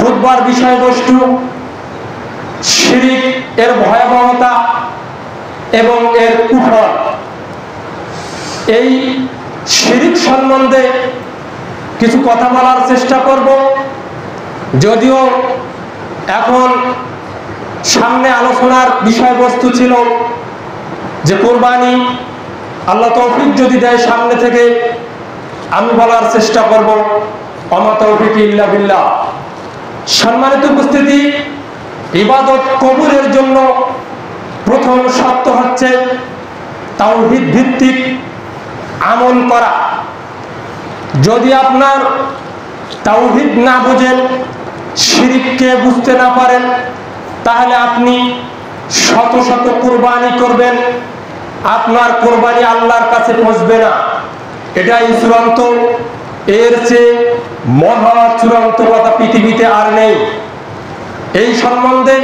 খুতবার বিষয়বস্তু শিরক এর ভয়াবহতা এবং এর কুফর। এই শিরক সম্বন্ধে কিছু কথা বলার চেষ্টা করব, যদিও এখন সামনে আলোচনার বিষয়বস্তু ছিল যে কুরবানি। আল্লাহ তৌফিক যদি দেয় সামনে থেকে আমি বলার চেষ্টা করব, ওমা তৌফিক ইল্লা বিল্লাহ। সম্মানিত উপস্থিতি, ইবাদত কবুলের জন্য প্রথম শর্ত হচ্ছে তাওহীদ ভিত্তিক আমল করা। যদি আপনার তাওহীদ না বুঝেন, শিরককে বুঝতে না পারেন, তাহলে আপনি শত শত কুরবানি করবেন, আপনার কুরবানি আল্লাহর কাছে পৌঁছবে না। এটাই চূড়ান্ত, এর চেয়ে মহা চূড়ান্ত কথা পৃথিবীতে আর নেই। এই সম্বন্ধে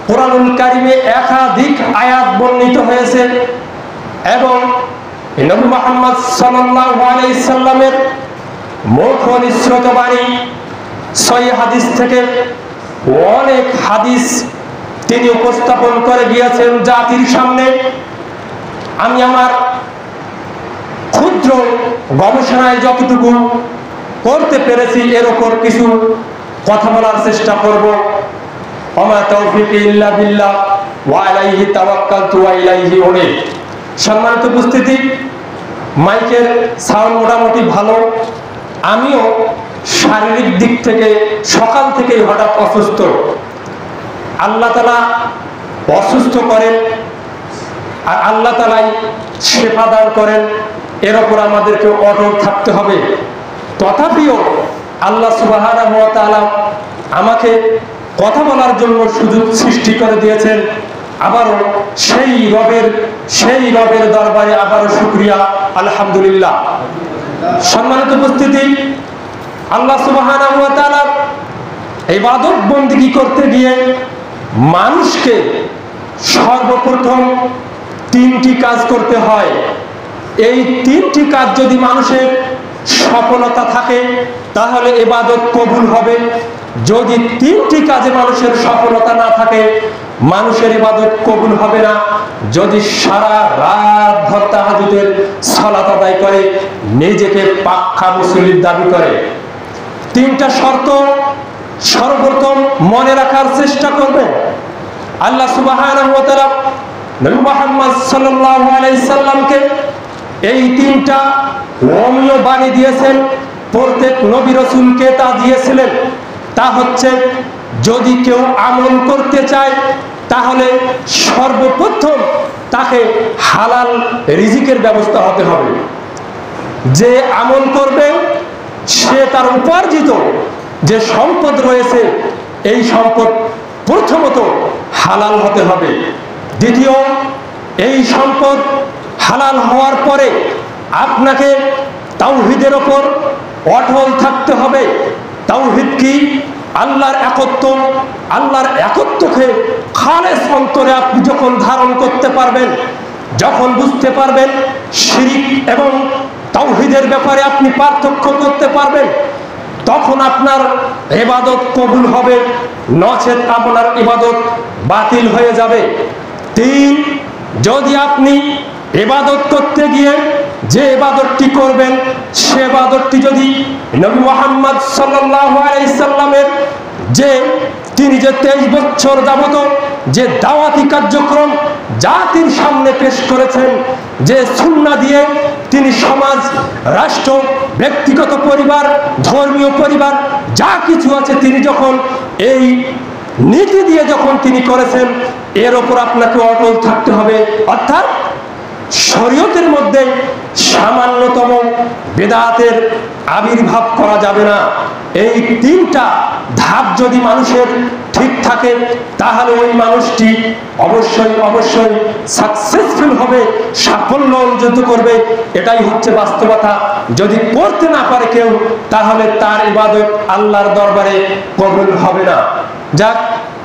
কোরআনুল কারিমে একাধিক আয়াত বর্ণিত হয়েছে এবং নবী মুহাম্মদ সাল্লাল্লাহু আলাইহি সাল্লামের মুখ নিঃসৃত বাণী সহিহ হাদিস থেকে অনেক হাদিস তিনি উপস্থাপন করে গিয়েছেন জাতির সামনে। আমি আমার ক্ষুদ্র গবেষণায় যতটুকু করতে পেরেছি এর উপর কিছু কথা বলার চেষ্টা করব। ওমা তৌফিক ইল্লা বিল্লাহ ওয়া আলাইহি তাওয়াক্কালতু ওয়া ইলাইহি উনীব। সম্মানিত উপস্থিতি, মাইকের সাউন্ড মোটামুটি ভালো। আমিও শারীরিক দিক থেকে সকাল থেকেই হঠাৎ অসুস্থ। আল্লাহ তাআলা অসুস্থ করেন আর আল্লাহ তাআলাই শেফা দান করেন, এর উপর আমাদেরকে অটল থাকতে হবে। তথাপিও আল্লাহ সুবহানাহু ওয়া তাআলা আমাকে কথা বলার জন্য সুযোগ সৃষ্টি করে দিয়েছেন। আবারও সেই রবের দরবারে আবারও শুকরিয়া, আলহামদুলিল্লাহ। সম্মানিত উপস্থিতি, আল্লাহ সুবহানাহু ওয়া তাআলা ইবাদত বন্দেগী করতে গিয়ে মানুষকে সর্বপ্রথম তিনটি কাজ করতে হয়। এই তিনটি কাজ যদি মানুষের সফলতা থাকে তাহলে ইবাদত কবুল হবে। যদি তিনটি কাজে মানুষের সফলতা না থাকে মানুষের ইবাদত কবুল হবে না। যদি সারা রাত ভর তাহাজ্জুদের সালাত আদায় করে, নিজেকে পাক্কা মুসলিম দাবি করে, তিনটা শর্ত সর্বপ্রথম মনে রাখার চেষ্টা করবেন। আল্লাহ সুবহানাহু ওয়া তাআলা নবী মুহাম্মদ সাল্লাল্লাহু আলাইহি সাল্লামকে এই তিনটা ওমীয় বাণী দিয়েছেন, প্রত্যেক নবী রাসূলকে তা দিয়েছিলেন। তা হচ্ছে, যদি কেউ আমল করতে চায় তাহলে সর্বপ্রথম তাকে হালাল রিজিকের ব্যবস্থা হতে হবে। যে আমল করবে সে তার উপার্জিত যে সম্পদ রয়েছে এই সম্পদ প্রথমত হালাল হতে হবে। দ্বিতীয়, এই সম্পদ হালাল হওয়ার পরে আপনাকে তাওহীদের উপর অটল থাকতে হবে। তাওহীদ কি? আল্লাহর একত্ব। আল্লাহর একত্বকে খালেস অন্তরে আপনি যখন ধারণ করতে পারবেন, যখন বুঝতে পারবেন, শিরক এবং তাওহীদের ব্যাপারে আপনি পার্থক্য করতে পারবেন, তখন আপনার ইবাদত কবুল হবে, নচেত আপনার ইবাদত বাতিল হয়ে যাবে। 3, যদি আপনি ইবাদত করতে গিয়ে যে ইবাদতটি করবেন সে ইবাদতটি যদি নবী মুহাম্মদ সাল্লাল্লাহু আলাইহি সাল্লামের তিনি যে 23 বছর যাবত যে দাওয়াতি কার্যক্রম জাতির সামনে পেশ করেছেন, যে সুন্নাহ দিয়ে তিনি সমাজ, রাষ্ট্র, ব্যক্তিগত পরিবার, ধর্মীয় পরিবার যা কিছু আছে তিনি যখন এই নীতি দিয়ে যখন তিনি করেছেন, এর উপর আপনাকে অটল থাকতে হবে। অর্থাৎ শরীয়তের মধ্যে সামান্যতম বিদআতের আবির্ভাব করা যাবে না। এই তিনটা ধাপ যদি মানুষের ঠিক থাকে তাহলে ওই মানুষটি অবশ্যই সাকসেসফুল হবে, সাফল্য অর্জন করবে। এটাই হচ্ছে বাস্তবতা। যদি করতে না পারে কেউ তাহলে তার ইবাদত আল্লাহর দরবারে কবুল হবে না। যাক,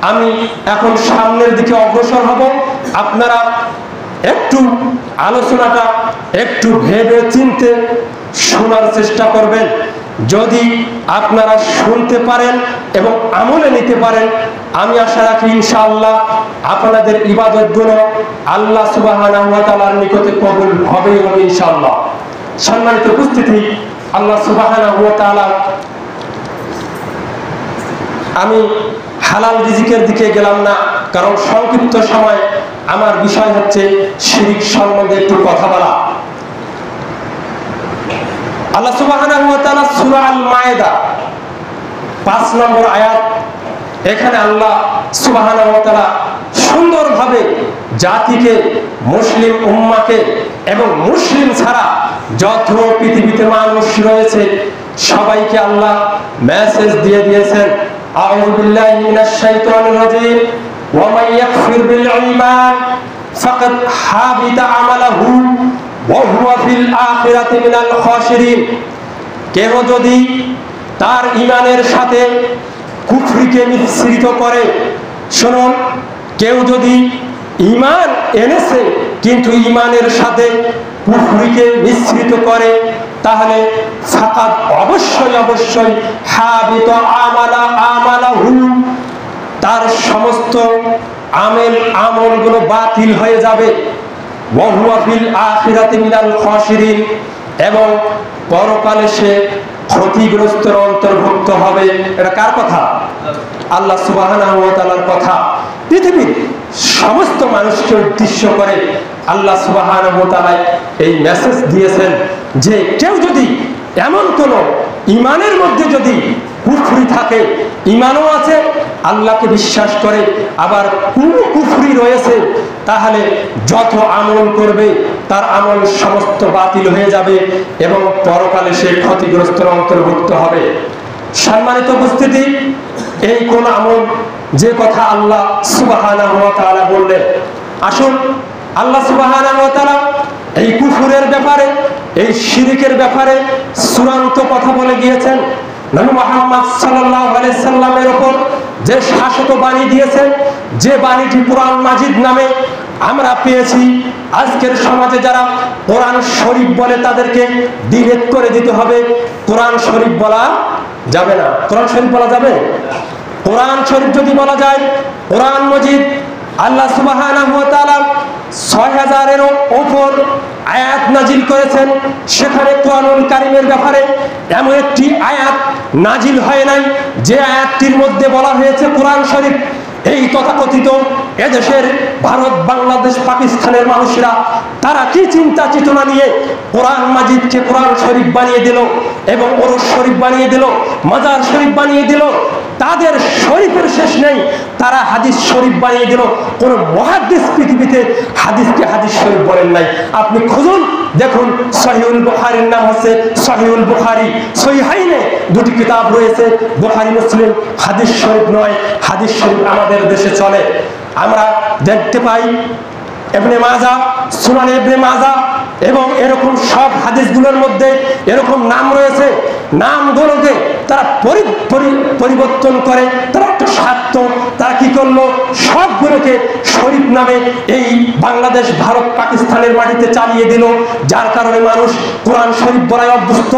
আমি এখন সামনের দিকে অগ্রসর হব। আপনারা একটু আলোচনাটা একটু ভেবে চিন্তে শোনার চেষ্টা করবেন। যদি আপনারা শুনতে পারেন এবং আমলে নিতে পারেন। আমি আশা রাখি ইনশাআল্লাহ আপনাদের ইবাদতগুলো আল্লাহ সুবহানাহু ওয়া তাআলার নিকটে কবুল হবে ইনশাআল্লাহ। সম্মানিত উপস্থিতি, আল্লাহ সুবহানাহু ওয়া তাআলা, আমি হালাল রিজিকের দিকে গেলাম না, কারণ সংক্ষিপ্ত সময় আমার বিষয় হচ্ছে শিরক সম্বন্ধে একটু কথা বলা। আল্লাহ সুবহানাহু ওয়া তাআলা সূরা আল মায়েদা 5 নম্বর আয়াত, এখানে আল্লাহ সুবহানাহু ওয়া তাআলা সুন্দরভাবে জাতিকে, মুসলিম উম্মাহকে এবং মুসলিম ছাড়া যত পৃথিবীতে মানুষ রয়েছে সবাইকে আল্লাহ মেসেজ দিয়ে দিয়েছেন, আউযু বিল্লাহি মিনাশ শাইতানির রাজীম, ওয়া মান ইয়াকফির বিল ঈমান ফাকাদ হাবিতা আমালুহু ওয়া হুয়া ফিল আখিরাতি মিনাল খাসিরিন। কেউ যদি তার ঈমানের সাথে কুফরিকে মিশ্রিত করে, শুনুন, কেউ যদি ঈমান এনেছে কিন্তু ঈমানের সাথে কুফরিকে মিশ্রিত করে, তাহলে ফাকাদ অবশ্যই হাবিতা আমালুহু, তার সমস্ত আমলগুলো বাতিল হয়ে যাবে। ওয়া হুয়া ফিল আখিরাতি মিনাল খাসিরিন, এবং পরকালে সে ক্ষতিগ্রস্তের অন্তর্ভুক্ত হবে। এটা কার কথা? আল্লাহ সুবহানাহু ওয়া তাআলার কথা। পৃথিবীর সমস্ত মানুষকে উদ্দেশ্য করে আল্লাহ সুবহানাহু ওয়া তাআলা এই মেসেজ দিয়েছেন যে কেউ যদি এমন কোন ঈমানের মধ্যে যদি কুফরি থাকে, ঈমানও আছে, আল্লাহকে বিশ্বাস করে, আবার কোন কুফরি রয়েছে, তাহলে যত আমল করবে তার আমল সমস্ত বাতিল হয়ে যাবে এবং পরকালে সে ক্ষতিগ্রস্তের অন্তর্ভুক্ত হবে। সম্মানিত উপস্থিতি, এই কোন আমল যে কথা আল্লাহ সুবহানাহু ওয়া তাআলা বললেন, আসুন আল্লাহ সুবহানাহু ওয়া তাআলা এই কুফরের ব্যাপারে, এই শিরকের ব্যাপারে চূড়ান্ত কথা বলে গিয়েছেন। নবী মুহাম্মদ সাল্লাল্লাহু আলাইহি সাল্লামের উপর যে শাশ্বত বাণী দিয়েছেন, যে বাণীটি কোরআন মাজিদ নামে আমরা পেয়েছি, আজকের সমাজে যারা কোরআন শরীফ বলে তাদেরকে ডিলেট করে দিতে হবে। কোরআন শরীফ বলা যাবে না। কোরআন শরীফ বলা যাবে? কোরআন শরীফ যদি বলা যায়, কোরআন মাজিদ আল্লাহ সুবহানাহু ওয়া তাআলা ৬০০০-এরও উপর আয়াত নাজিল করেছেন। সেখানে কোরআনুল কারীমের ব্যাপারে এমন একটি আয়াত নাজিল হয় নাই যে আয়াতটির মধ্যে বলা হয়েছে কোরআন শরীফ। এই তথাকথিত এদেশের ভারত, বাংলাদেশ, পাকিস্তানের মানুষরা তারা কি চিন্তা চেতনা নিয়ে কোরআন মাজিদকে কোরআন শরীফ বানিয়ে দিল এবং ওরস শরীফ বানিয়ে দিল, মাজার শরীফ বানিয়ে দিল। তাদের শরীফের শেষ নেই, তারা হাদিস শরীফ বানিয়ে দিল। কোন মুহাদ্দিস পৃথিবীতে হাদিসকে হাদিস শরীফ বলেন নাই। আপনি খুঁজুন, দেখুন, সহিহুল বুখারীর নাম হচ্ছে সহিহুল বুখারী। সহিহাইনে দুটি কিতাব রয়েছে, বুখারী মুসলিম। হাদিস শরীফ নয়, হাদিস শরীফ আমাদের দেশে চলে। আমরা দেখতে পাই ইবনে মাজাহ, সুনান ইবনে মাজাহ এবং এরকম সব হাদিসগুলোর মধ্যে এরকম নাম রয়েছে। নামগুলোকে তারা পরিবর্তন করে, তারা একটা স্বার্থ, তারা কি করলো, সবগুলোকে শরীফ নামে এই বাংলাদেশ, ভারত, পাকিস্তানের মাটিতে চালিয়ে দিল। যার কারণে মানুষ কোরআন শরীফ বলায় অভ্যস্ত।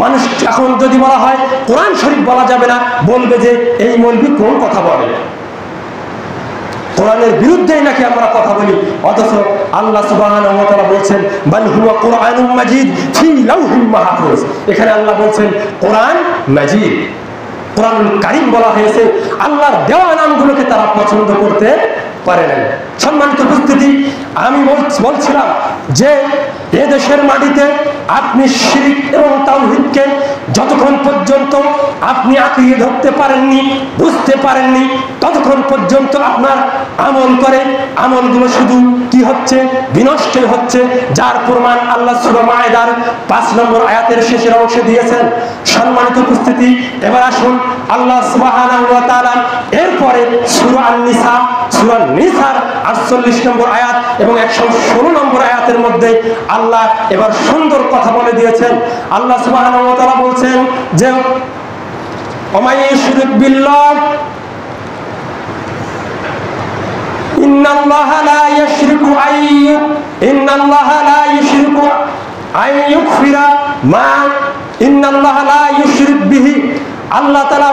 মানুষ এখন যদি বলা হয় কোরআন শরীফ বলা যাবে না, বলবে যে এই মৌলবি কোন কথা বলে, কোরআনের বিরুদ্ধেই নাকি আমরা কথা বলি। অথচ আল্লাহ সুবহানাহু ওয়া তাআলা বলছেন বাল হুয়া কুরআনুম মাজিদ ফি লাউহিল মাহফুজ। এখানে আল্লাহ বলছেন কোরআন মাজিদ, কোরআনুল কারীম বলা হয়েছে। আল্লাহর দেওয়া নামগুলোকে তারা পছন্দ করতে পারে না। সম্মানিত উপস্থিতি, আমি বলছিলাম যে এদেশের মাটিতে আপনি শিরক এবং তাওহীদকে যতক্ষণ পর্যন্ত আপনি আঁকড়িয়ে ধরতে পারেননি, বুঝতে পারেননি, ততক্ষণ পর্যন্ত আপনার আমল করে আমলগুলো শুধু কি হচ্ছে, বিনষ্টই হচ্ছে। যার প্রমাণ আল্লাহ সূরা মায়েদার 5 নম্বর আয়াতের শেষের অংশে দিয়েছেন। সম্মানিত উপস্থিতি, এবার আসুন আল্লাহ সুবহানাহু ওয়া তাআলা এরপরে সূরা আন-নিসা, সূরা নিসার 48 নম্বর আয়াত এবং 116 নম্বর আয়াতের মধ্যে আল্লাহ এবার সুন্দর কথা বলে দিয়েছেন। আল্লাহ সুবহানাহু ওয়া তাআলা বলছেন যে ওমাই ইশরিক বিল্লাহ ইন্নাল্লাহা লা ইশরিকু আন ইউগফিরা মা ইন্নাল্লাহা লা ইশরিক বিহি। আল্লাহ তাআলা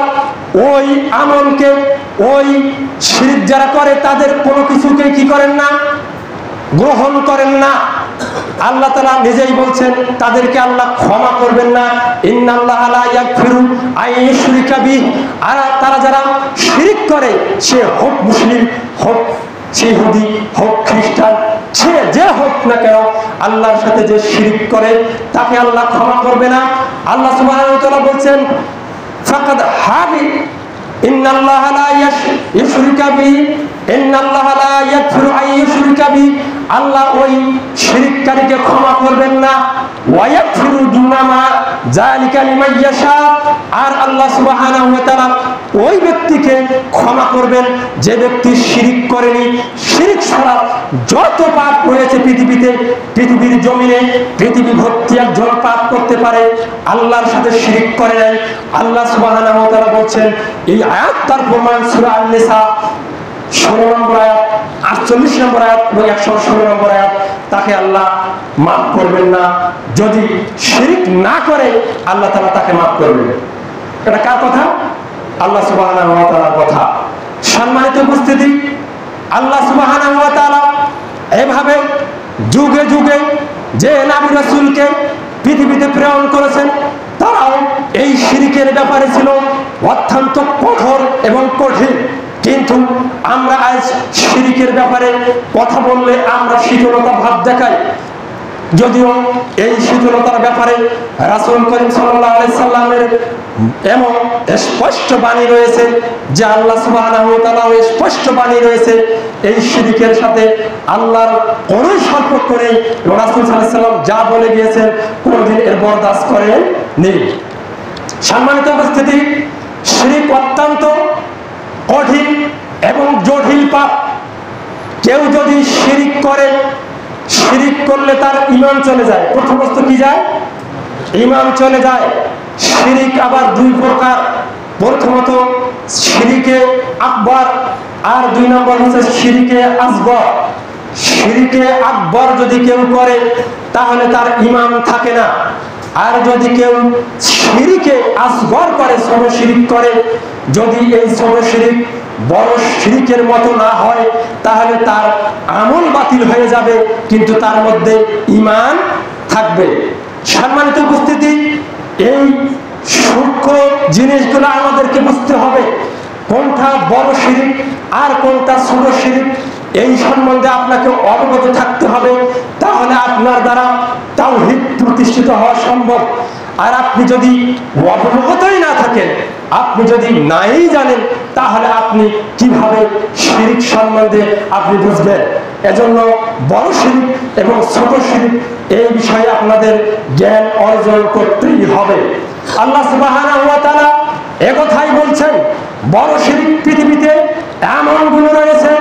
ওই আমলকে, ওই শিরক যারা করে তাদের কোনো কিছুকে কি করেন না, গ্রহণ করেন না। আল্লাহ তাআলা নিজেই বলছেন তাদেরকে আল্লাহ ক্ষমা করবেন না। ইন্নাল্লাহা লা ইয়াগফিরু আইয়ুশরিকা বিহি, আর তারা যারা শিরক করে, সে হোক মুসলিম, হোক ইহুদি, হোক খ্রিস্টান, সে যে হোক না কেন, আল্লাহর সাথে যে শিরক করে তাকে আল্লাহ ক্ষমা করবে না। আল্লাহ সুবহানাহু ওয়া তাআলা বলছেন ফাকাদ হাবি ইন্নাল্লাহা লা ইউশরিকা বিহি ইন্নাল্লাহা লা ইয়াগফিরু আইয়ুশরিকা বিহি, আল্লাহ ওই শিরককারীকে ক্ষমা করবেন না। ওয়া ইয়াগফিরু দুনা মা যালিকা লিমান ইয়াশা, আর আল্লাহ সুবহানাহু ওয়া তাআলা ওই ব্যক্তিকে ক্ষমা করবেন যে ব্যক্তি শিরক করেনি। শিরক ছাড়া যত পাপ হয়েছে পৃথিবীতে, পৃথিবীর জমিনে পৃথিবী ভর্তি একজন পাপ করতে পারে, আল্লাহর সাথে শিরক করে নাই। আল্লাহ সুবহানাহু ওয়া তাআলা বলছেন, এই আয়াত তার প্রমাণ সূরা আন-নিসা 16 নম্বর আয়াত, 48 নম্বর আয়াত এবং 116 নম্বর আয়াত, তাকে আল্লাহ মাফ করবেন না। যদি শিরক না করে আল্লাহ তাআলা তাকে মাফ করবেন। এটা কার কথা? আল্লাহ সুবহানাহু ওয়া তাআলার কথা। সম্মানিত উপস্থিতি, আল্লাহ সুবহানাহু ওয়া তাআলা এভাবে যুগে যুগে যে নবী রাসূলকে পৃথিবীতে প্রেরণ করেছেন, তারাও এই শিরকের ব্যাপারে ছিল অত্যন্ত কঠোর এবং কঠিন। কিন্তু আমরা আজ শিরকের ব্যাপারে কথা বললে আমরা শীতলতা ভাব দেখাই, যদিও এই শীতলতার ব্যাপারে রাসূল করিম সাল্লাল্লাহু আলাইহি সাল্লামের এমন স্পষ্ট বাণী রয়েছে যে আল্লাহ সুবহানাহু ওয়া তাআলা স্পষ্ট বাণী রয়েছে এই শিরকের সাথে আল্লাহর কোনো সম্পর্ক নেই। রাসূল সাল্লাল্লাহু আলাইহি সাল্লাম যা বলে গিয়েছেন কোনোদিন এর বরদাস্ত করেন নেই। সম্মানিত উপস্থিতি, শিরক অত্যন্ত কঠিন এবং জটিল পাপ। কেউ যদি শিরক করে, শিরক করলে তার ঈমান চলে যায়। প্রথমত কি যায়? ঈমান চলে যায়। শিরক আবার দুই প্রকার, প্রথমত শিরকে আকবর, আর দুই নম্বর হচ্ছে শিরকে আসগর। শিরকে আকবর যদি কেউ করে তাহলে তার ঈমান থাকে না, আর যদি কেউ শিরকে আসগর করে, ছোট শিরক করে, যদি এই ছোট শিরক বড় শিরকের মতো না হয় তাহলে তার আমল বাতিল হয়ে যাবে, কিন্তু তার মধ্যে ঈমান থাকবে। সম্মানিত উপস্থিতি, এই সূক্ষ্ম জিনিসগুলো আমাদেরকে বুঝতে হবে, কোনটা বড় শিরক আর কোনটা ছোট শিরক, এই সম্বন্ধে আপনাকে অবগত থাকতে হবে। তাহলে আপনার দ্বারা তাওহীদ প্রতিষ্ঠিত হওয়া সম্ভব। আর আপনি যদি অবগতই না থাকেন, আপনি যদি নাই জানেন, তাহলে আপনি কিভাবে শিরক সম্বন্ধে আপনি বুঝবেন? এজন্য বড় শিরক এবং ছোট শিরক এই বিষয়ে আপনাদের জ্ঞান অর্জন করতেই হবে। আল্লাহ সুবহানাহু ওয়া তাআলা একথাই বলছেন, বড় শিরক পৃথিবীতে এমন গুলো রয়েছে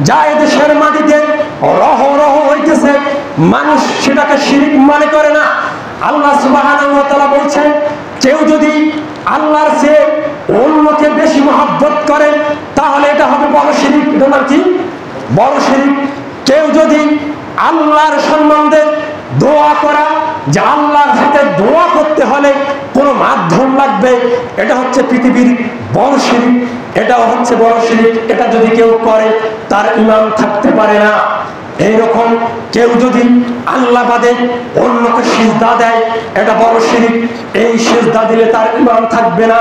যা এদেশের মাটিতে রহ রহ হইতেছে, মানুষ সেটাকে শিরক মনে করে না। আল্লাহ সুবহানাহু ওয়া তাআলা বলছেন, কেউ যদি আল্লাহর চেয়ে অন্যকে বেশি মহব্বত করে তাহলে এটা হবে বড় শিরক। এটা নাম কি? বড় শিরক। কেউ যদি আল্লাহর সম্বন্ধে দোয়া করা, যে আল্লাহর সাথে দোয়া করতে হলে কোনো মাধ্যম লাগবে, এটা হচ্ছে পৃথিবীর বড় শিরক। এটাও হচ্ছে বড় শিরক। এটা যদি কেউ করে তার ঈমান থাকতে পারে না। এইরকম কেউ যদি আল্লাহ বাদে অন্যকে সিজদা দেয়, এটা বড় শিরক। এই সিজদা দিলে তার ঈমান থাকবে না।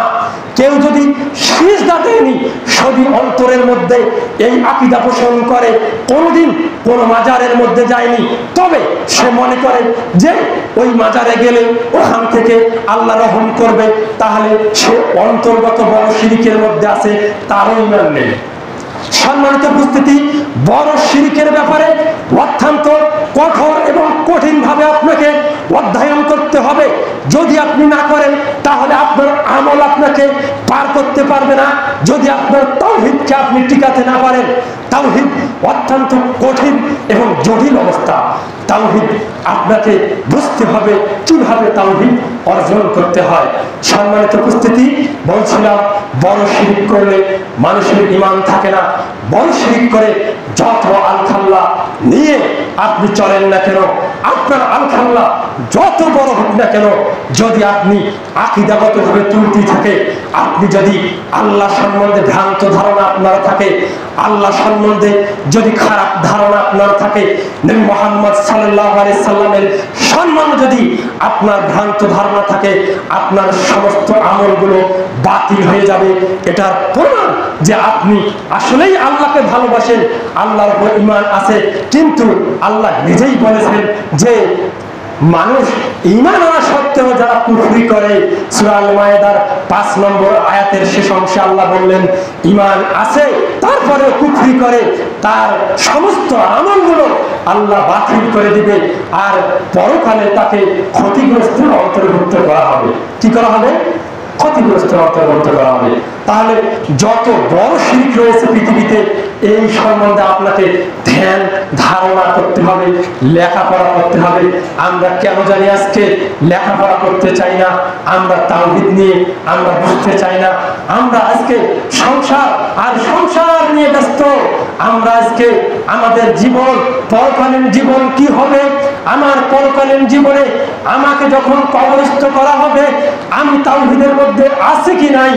কেউ যদি সিজদা দেয়নি, শুধু অন্তরের মধ্যে এই আকীদা পোষণ করে, কোনোদিন কোন মাজারের মধ্যে যায়নি, তবে সে মনে করে যে ওই মাজারে গেলে ওখান থেকে আল্লাহ রহম করবে, তাহলে সে অন্তর্গত বড় শিরকের মধ্যে আছে, তারও ঈমান নেই। সম্মানিত উপস্থিতি, বড় শিরকের ব্যাপারে অত্যন্ত কঠোর এবং কঠিন ভাবে আপনাকে অধ্যয়ন করতে হবে। যদি আপনি না করেন তাহলে আপনার আমল আপনাকে পার করতে পারবে না। যদি আপনার তাওহীদকে আপনি টিকাতে না পারেন, তাওহীদ অত্যন্ত কঠিন এবং জটিল অবস্থা। তাওহীদ আপনাকে বুঝতে হবে কিভাবে তাওহীদ অর্জন করতে হয়। সম্মানিত উপস্থিতি, বলছিলাম বড় শিরক করলে মানুষের ঈমান থাকে না। বড় শিরক করে যত আলখাল্লা নিয়ে আপনি চলেন না কেন, আপনার আলখাল্লা যত বড় হোক না কেন, যদি আপনি আকীদাগতভাবে ত্রুটি থাকে, আপনি যদি আল্লাহ সম্বন্ধে ভ্রান্ত ধারণা আপনার থাকে, আল্লাহ সম্বন্ধে যদি খারাপ ধারণা আপনার থাকে, নবী মুহাম্মদ সাল্লাল্লাহু আলাইহি সাল্লামের সম্বন্ধে যদি আপনার ভ্রান্ত ধারণা থাকে, আপনার সমস্ত আমলগুলো বাতিল হয়ে যাবে। এটার প্রমাণ যে আপনি আসলেই আল্লাহকে ভালোবাসেন, আল্লাহর উপর ঈমান আছে, কিন্তু আল্লাহ নিজেই বলেছেন যে মানুষ ঈমান আনা সত্ত্বেও যারা কুফরি করে, সূরা আল মায়েদার 5 নম্বর আয়াতের শেষ অংশে আল্লাহ বললেন ঈমান আছে তারপরে কুফরি করে, তার সমস্ত আমলগুলো আল্লাহ বাতিল করে দিবে, আর পরকালে তাকে ক্ষতিগ্রস্তের অন্তর্ভুক্ত করা হবে। কি করা হবে? ক্ষতিগ্রস্তের অন্তর্ভুক্ত করা হবে। তাহলে যত বড় শিরক রয়েছে পৃথিবীতে, এই সম্বন্ধে আপনাকে ধ্যান ধারণা করতে হবে, লেখাপড়া করতে হবে। আমরা কেন জানি আজকে লেখাপড়া করতে চাই না, আমরা তাওহীদ নিয়ে আমরা বুঝতে চাই না, আমরা আজকে সংসার নিয়ে ব্যস্ত। আমরা আজকে আমাদের জীবন, পরকালীন জীবন কি হবে, আমার পরকালীন জীবনে আমাকে যখন কবরস্থ করা হবে আমি তাওহীদের মধ্যে আছে কি নাই,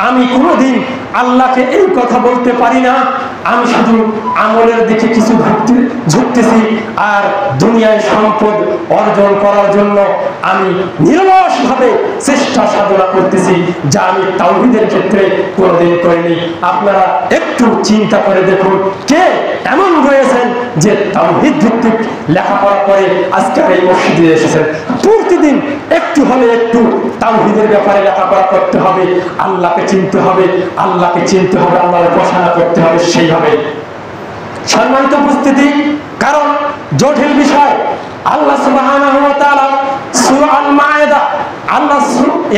আমি কোনোদিন আল্লাহকে এই কথা বলতে পারি না। আমি শুধু আমলের দিকে কিছু ঝুঁকতেছি, আর দুনিয়ায় সম্পদ অর্জন করার জন্য আমি নিরলসভাবে চেষ্টা সাধনা করতেছি, যা আমি তাওহীদের ক্ষেত্রে কোনোদিন করিনি। আপনারা একটু চিন্তা করে দেখুন, কে এমন রয়েছেন যে তাওহীদ ভিত্তিক লেখাপড়া করে আজকের এই মসজিদে এসেছেন? প্রতিদিন একটু হলে একটু তাওহীদের ব্যাপারে লেখাপড়া করতে হবে, আল্লাহকে চিনতে হবে, আল্লাহকে চিনতে হবে, আল্লাহর উপাসনা করতে হবে। সেইভাবে সম্মানিত উপস্থিতি, কারণ জটিল বিষয়। আল্লাহ সুবহানাহু ওয়া তাআলা সূরা আল মায়েদা, আল্লাহ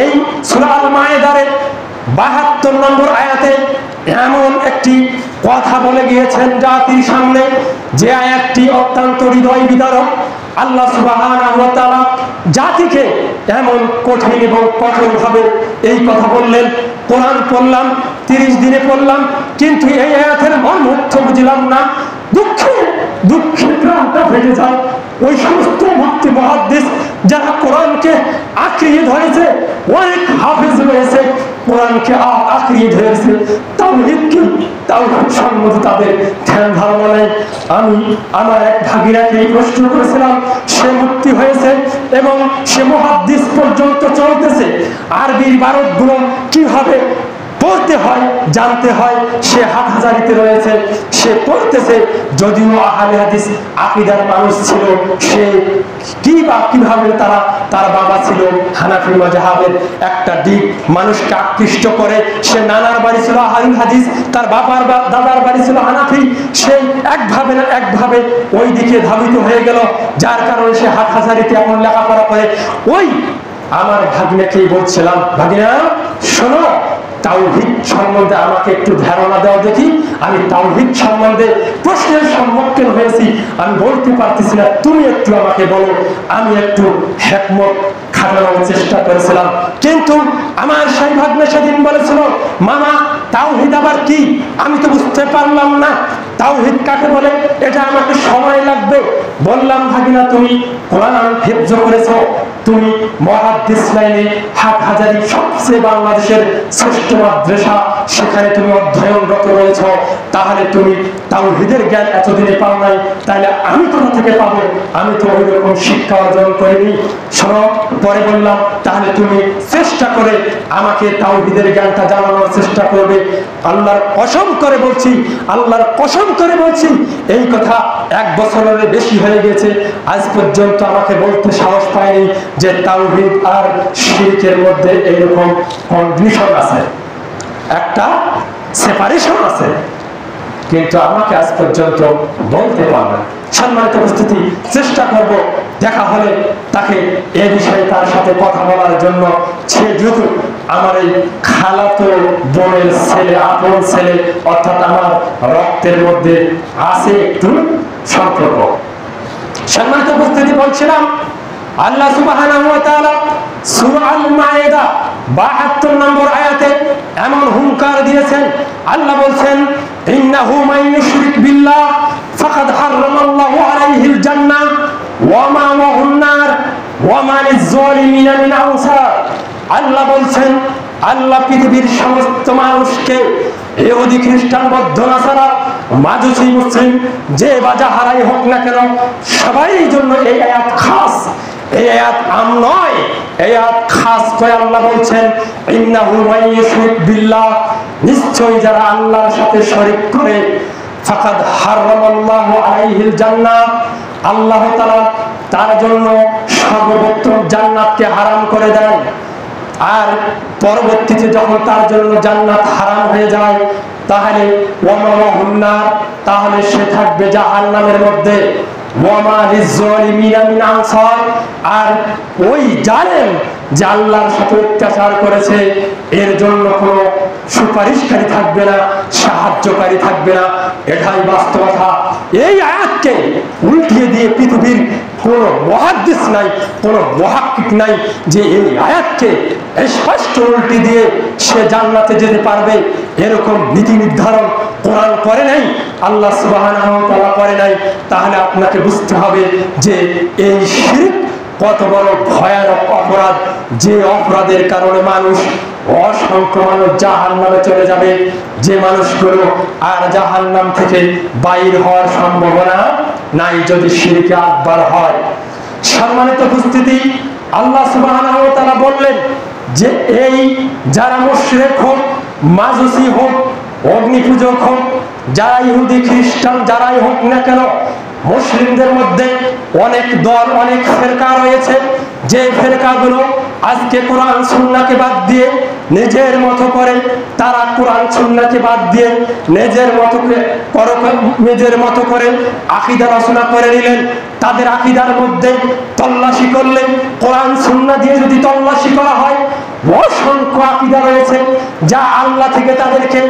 এই সূরা আল মায়েদার 72 নম্বর আয়াতে এমন একটি কথা বলে গিয়েছেন জাতির সামনে, যে আয়াতটি অত্যন্ত হৃদয় বিদারক। আল্লাহ সুবহানাহু ওয়া তাআলা জাতিকে এমন কঠিন এবং কঠোরভাবে এই কথা বললেন। কোরআন পড়লাম, 30 দিনে পড়লাম, কিন্তু এই আয়াতের মর্মার্থ বুঝলাম না। দুঃখে প্রাণটা ফেটে যায়। ওই সমস্ত মুফতি মুহাদ্দিস যারা কোরআনকে আঁকড়িয়ে ধরেছে, অনেক হাফেজ রয়েছে কোরআনকে আঁকড়িয়ে ধরেছে, তাওহীদ সম্বন্ধে তাদের ধ্যান ধারণা নেই। আমি আমার এক ভাগিনাকে প্রশ্ন করেছিলাম, সে মুফতি হয়েছে এবং সে মুহাদ্দিস পর্যন্ত চলতেছে, আরবির ইবারতগুলো কিভাবে পড়তে হয় জানতে হয়, সে হাটহাজারিতে রয়েছে, সে পড়তেছে। যদিও আহলে হাদিস আকীদার মানুষ ছিল, সে কিভাবে তার বাবা ছিল হানাফি মাযহাবের একটা দিক মানুষকে আকৃষ্ট করে। সে নানার বাড়ি ছিল আহলে হাদিস, তার বাবার দাদার বাড়ি ছিল হানাফি, সে একভাবে না একভাবে ওই দিকে ধাবিত হয়ে গেল, যার কারণে সে হাটহাজারিতে এখন লেখাপড়া করে। ওই আমার ভাগিনাকেই বলছিলাম, ভাগিনা শোনো, তাওহীদ সম্বন্ধে আমাকে একটু ধারণা দাও দেখি। আমি তাওহীদ সম্বন্ধে প্রশ্নের সম্মুখীন হয়েছি, আমি বলতে পারতেছি না, তুমি একটু আমাকে বলো। আমি একটু হিকমত খাটানোর চেষ্টা করেছিলাম, কিন্তু আমার সেই ভাগ্নে সেদিন বলেছিল, মামা তাওহীদ আবার কি? আমি তো বুঝতে পারলাম না, তাওহীদ কাকে বলে, এটা আমাকে সময় লাগবে। বললাম, ভাগিনা তুমি কোরআন হিফজ করেছো, তুমি মুহাদ্দিস লাইনে হাটহাজারী সবচেয়ে বাংলাদেশের শ্রেষ্ঠ মাদ্রাসা, সেখানে তুমি অধ্যয়নরত রয়েছ, তাহলে তুমি তাওহীদের জ্ঞান এতদিনে পাও নাই, তাহলে আমি কোথা থেকে পাবো? আমি তো ওই রকম শিক্ষা অর্জন করিনি। শোনো, পরে বললাম, তাহলে তুমি চেষ্টা করে আমাকে তাওহীদের জ্ঞানটা জানানোর চেষ্টা করবে। আল্লাহর কসম করে বলছি, আল্লাহর কসম করে বলছি, এই কথা 1 বছরের বেশি হয়ে গেছে, আজ পর্যন্ত আমাকে বলতে সাহস পায়নি যে তাওহীদ আর শিরকের মধ্যে এইরকম কন্ডিশন আছে, একটা সেপারেশন আছে, কিন্তু আমাকে আজ পর্যন্ত বলতে পারবে। সম্মানিত উপস্থিতি, চেষ্টা করব দেখা হলে তাকে এই বিষয়ে তার সাথে কথা বলার জন্য। সে যেহেতু আমার এই খালাতো বোনের ছেলে, আপন ছেলে, অর্থাৎ আমার রক্তের মধ্যে আছে একটু সম্পর্ক। সম্মানিত উপস্থিতি, বলছিলাম আল্লাহ সুবহানাহু ওয়া তাআলা সূরা আল মায়েদা 72 নম্বর আয়াতে এমন হুঙ্কার দিয়েছেন। আল্লাহ বলছেন, ইন্নাহু মান ইউশরিক বিল্লাহ ফাকাদ হারামাল্লাহু ওয়া মাওয়াহুন নার ওয়া মা লিয-যালিমিনা মিন আনসার। আল্লাহ বলছেন, আল্লাহ পৃথিবীর সমস্ত মানুষকে, ইহুদি খ্রিস্টান বৌদ্ধ নাসারা মাজুসি মুসলিম যে বা যাহারাই হোক না কেন, সবাই জন্য এই আয়াত খাস। এই আয়াত আম নয়, এই আয়াত খাস করে আল্লাহ বলছেন, ইন্নাহু মান ইউশরিক বিল্লাহ, নিশ্চয়ই যারা আল্লাহর সাথে শরীক করে, ফাকাদ হারামাল্লাহু আলাইহিল জান্নাহ, আল্লাহ তাআলা তার জন্য সর্বপ্রথম জান্নাতকে হারাম করে দেন। আর পরবর্তীতে যখন তার জন্য জান্নাত হারাম হয়ে যায়, তাহলে ওয়া মাওয়াহুন নার, তাহলে সে থাকবে জাহান্নামের মধ্যে। ওয়া মা লিয-যালিমিনা মিন আনসার, আর ওই জালেম যে আল্লাহর সাথে অত্যাচার করেছে, এর জন্য কোনো সুপারিশকারী থাকবে না, সাহায্যকারী থাকবে না। এটাই বাস্তবতা। এই আয়াতকে উল্টিয়ে দিয়ে পৃথিবীর কোনো মুহাদ্দিস নাই, কোনো মুহাক্কিক নাই যে এই আয়াতকে স্পষ্ট উল্টি দিয়ে সে জান্নাতে যেতে পারবে, এরকম নীতি নির্ধারণ কোরআন করে নাই, আল্লাহ সুবহানাহু ওয়া তাআলা করে নাই। তাহলে আপনাকে বুঝতে হবে যে এই শিরক কত বড় ভয়ানক অপরাধ, যে অপরাধের কারণে মানুষ, অসংখ্য মানুষ জাহান্নামে চলে যাবে, যে মানুষগুলো আর জাহান্নাম থেকে বাইর হওয়ার সম্ভাবনা নাই যদি শিরকে আকবার হয়। সম্মানিত উপস্থিতি, আল্লাহ সুবহানাহু ওয়া তাআলা বললেন যে এই যারা মুশরিক হোক, মাজুসি হোক, অগ্নি পূজক হোক, যারা ইহুদি খ্রিস্টান যারাই হোক না কেন, মুসলিমদের মধ্যে অনেক দল, অনেক ফেরকা রয়েছে, যে ফেরকাগুলো আজকে কোরআন সুন্নাহকে বাদ দিয়ে নিজের মতো করে, তারা কোরআন সুন্নাহকে বাদ দিয়ে নিজের মতো করে আকীদা রচনা করে নিলেন। তাদের আকীদার মধ্যে তল্লাশি করলে, কোরআন সুন্নাহ দিয়ে যদি তল্লাশি করা হয়, অসংখ্য আকীদা রয়েছে যা আল্লাহ থেকে তাদেরকে,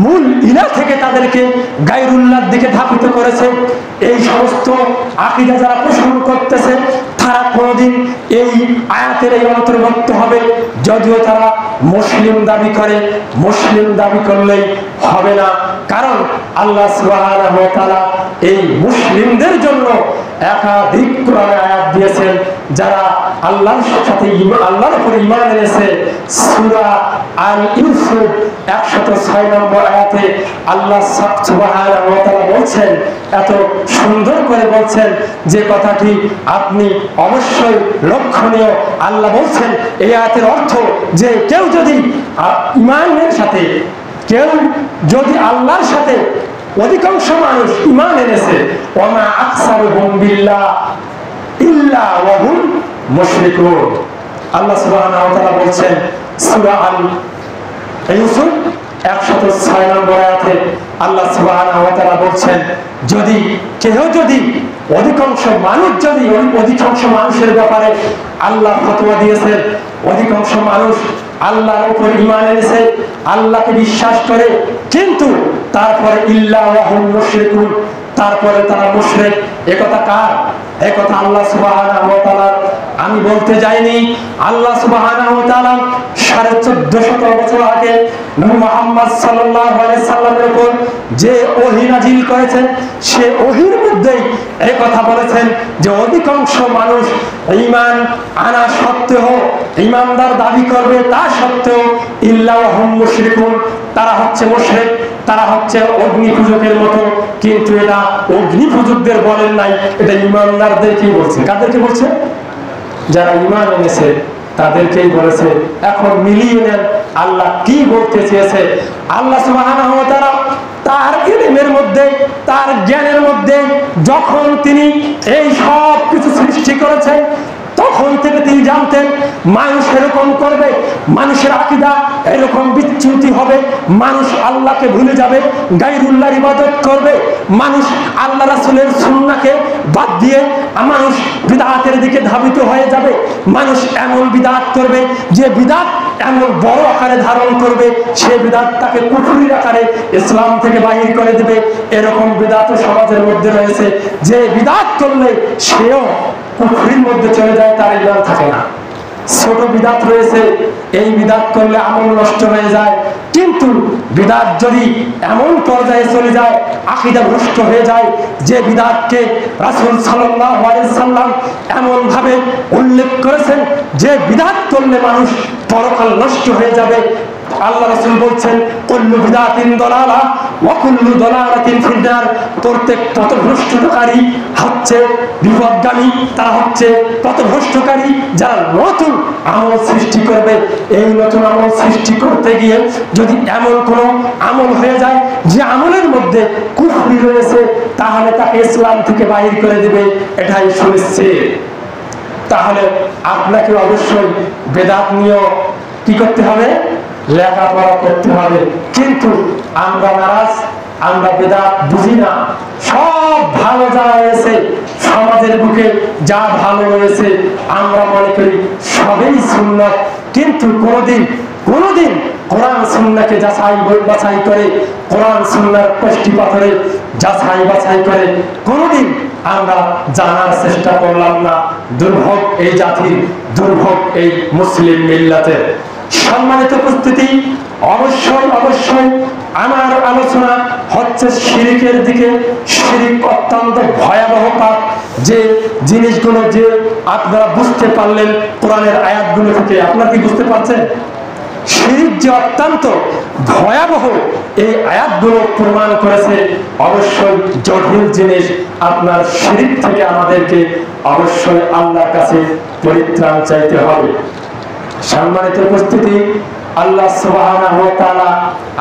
মূল ইলাহ থেকে তাদেরকে গায়রুল্লাহর দিকে ধাবিত করেছে। এই সমস্ত আকীদা যারা পোষণ করতেছে, তারা কোনদিন এই আয়াতের এই অন্তর্ভুক্ত হবে, যদিও তারা মুসলিম দাবি করে। মুসলিম দাবি করলেই হবে না, কারণ আল্লাহ সুবহানাহু ওয়া তাআলা এই মুসলিমদের জন্য একাধিক কোরআনে আয়াত দিয়েছেন। যারা আল্লাহর সাথে আল্লাহর উপর ঈমান এনেছে, সূরা আল ইউসুফ 106 নম্বর আয়াতে আল্লাহ সুবহানাহু ওয়া তাআলা বলছেন, এত সুন্দর করে বলছেন যে কথাটি আপনি অবশ্যই লক্ষণীয়। আল্লাহ বলছেন এই আয়াতের অর্থ যে কেউ যদি ঈমানের সাথে, কেউ যদি আল্লাহর সাথে, অধিকাংশ মানুষ ঈমান এনেছে, ওয়া মা আকসারুহুম বিল্লাহ ইল্লা ওয়া হুম মুশরিকুন। আল্লাহ সুবহানাহু ওয়া তাআলা বলছেন সূরা আল ইউসুফ 106 নম্বর আয়াতে আল্লাহ সুবহানাহু ওয়া তাআলা বলছেন, যদি অধিকাংশ মানুষের ব্যাপারে আল্লাহ ফতোয়া দিয়েছেন, অধিকাংশ মানুষ আল্লাহর উপর ঈমান এনেছে, আল্লাহকে বিশ্বাস করে, কিন্তু তারপরে ইল্লা ওয়া হুম মুশরিকুন, তারপরে তারা মুশরিক। একথা কার? একথা আল্লাহ সুবহানাহু ওয়া তাআলা। আমি বলতে যাইনি, আল্লাহ সুবহানাহু ওয়া তাআলা 1450 বছর আগে নবী মুহাম্মদ সাল্লাল্লাহু আলাইহি সাল্লামের উপর যে ওহী নাজিল করেছেন, সে ওহীর মধ্যেই এই কথা বলেছেন যে অধিকাংশ মানুষ ঈমান আনা সত্ত্বেও, ঈমানদার দাবি করবে তা সত্ত্বেও, ইল্লা ওয়া হুম মুশরিকুন, তারা হচ্ছে মুশরিক, তারা হচ্ছে অগ্নি পূজকের মতো। কিন্তু এটা অগ্নি পূজকদের বলেন নাই, এটা ঈমানদারদেরকেই বলছে। কাদেরকে বলছে? যারা ঈমান এনেছে তাদেরকেই বলেছে। এখন মিলিয়ে নেন আল্লাহ কি বলতে চেয়েছে। আল্লাহ সুবহানাহু ওয়া তাআলা তার ইলমের মধ্যে, তার জ্ঞানের মধ্যে যখন তিনি এই সব কিছু সৃষ্টি করেছেন, তখন থেকে তিনি জানতেন মানুষ এরকম করবে, মানুষের আকীদা এরকম বিচ্যুতি হবে, মানুষ আল্লাহকে ভুলে যাবে, গায়রুল্লাহর ইবাদত করবে, মানুষ আল্লাহ রাসূলের সুন্নাহকে বাদ দিয়ে মানুষ বিদআতের দিকে ধাবিত হয়ে যাবে, মানুষ এমন বিদআত করবে যে বিদআত এমন বড় আকারে ধারণ করবে, সে বিদআত তাকে কুফরির আকারে ইসলাম থেকে বাহির করে দেবে। এরকম বিদআত সমাজের মধ্যে রয়েছে, যে বিদআত করলে সেও কুফরির মধ্যে চলে যায়, তার ঈমান থাকে না। ছোট বিদআত রয়েছে, এই বিদআত করলে আমল নষ্ট হয়ে যায়, কিন্তু বিদআত যদি এমন পর্যায়ে চলে যায় আকীদা নষ্ট হয়ে যায়, যে বিদআতকে রাসূল সাল্লাল্লাহু আলাইহি সাল্লাম এমন ভাবে উল্লেখ করেছেন যে বিদআত করলে মানুষ পরকাল নষ্ট হয়ে যাবে। আল্লাহ রাসূল বলছেন কুল্লু বিদআতিন দালালা ওয়া কুল্লু দালালাতিন ফিন্নার, প্রত্যেক পথভ্রষ্টকারী হচ্ছে বিপদগামী, তারা হচ্ছে পথভ্রষ্টকারী যারা নতুন আমল সৃষ্টি করবে। এই নতুন আমল সৃষ্টি করতে গিয়ে যদি এমন কোনো আমল হয়ে যায় যে আমলের মধ্যে কুফরি রয়েছে, তাহলে তাকে ইসলাম থেকে বাহির করে দেবে, এটাই সুনিশ্চিত। তাহলে আপনাকে অবশ্যই বেদাত নিয়ে কি করতে হবে? লেখাপড়া করতে হবে। কিন্তু আমরা নারাজ, আমরা বেদাত বুঝি না। সব ভালো যা রয়েছে সমাজের বুকে, যা ভালো রয়েছে আমরা মনে করি সবই সুন্নাত, কিন্তু কোনোদিন কোরআন সুন্নাহকে যাচাই বাছাই করে, কোরআন সুন্নাহর কষ্টি পাথরে যাচাই বাছাই করে কোনোদিন আমরা জানার চেষ্টা করলাম না। দুর্ভোগ এই জাতির, দুর্ভোগ এই মুসলিম মিল্লাতের। সম্মানিত উপস্থিতি, অবশ্যই আমার আলোচনা হচ্ছে শিরকের দিকে। শিরক অত্যন্ত ভয়াবহ পাপ, যে জিনিসগুলো যে আপনারা বুঝতে পারলেন কোরআনের আয়াতগুলো থেকে। আপনারা কি বুঝতে পারছেন? শিরক যে অত্যন্ত ভয়াবহ, এই আয়াতগুলো প্রমাণ করেছে। অবশ্যই জটিল জিনিস। আপনার শিরক থেকে আমাদেরকে অবশ্যই আল্লাহর কাছে পরিত্রাণ চাইতে হবে। সম্মানিত উপস্থিতি, আল্লাহ সুবহানাহু ওয়া তাআলা,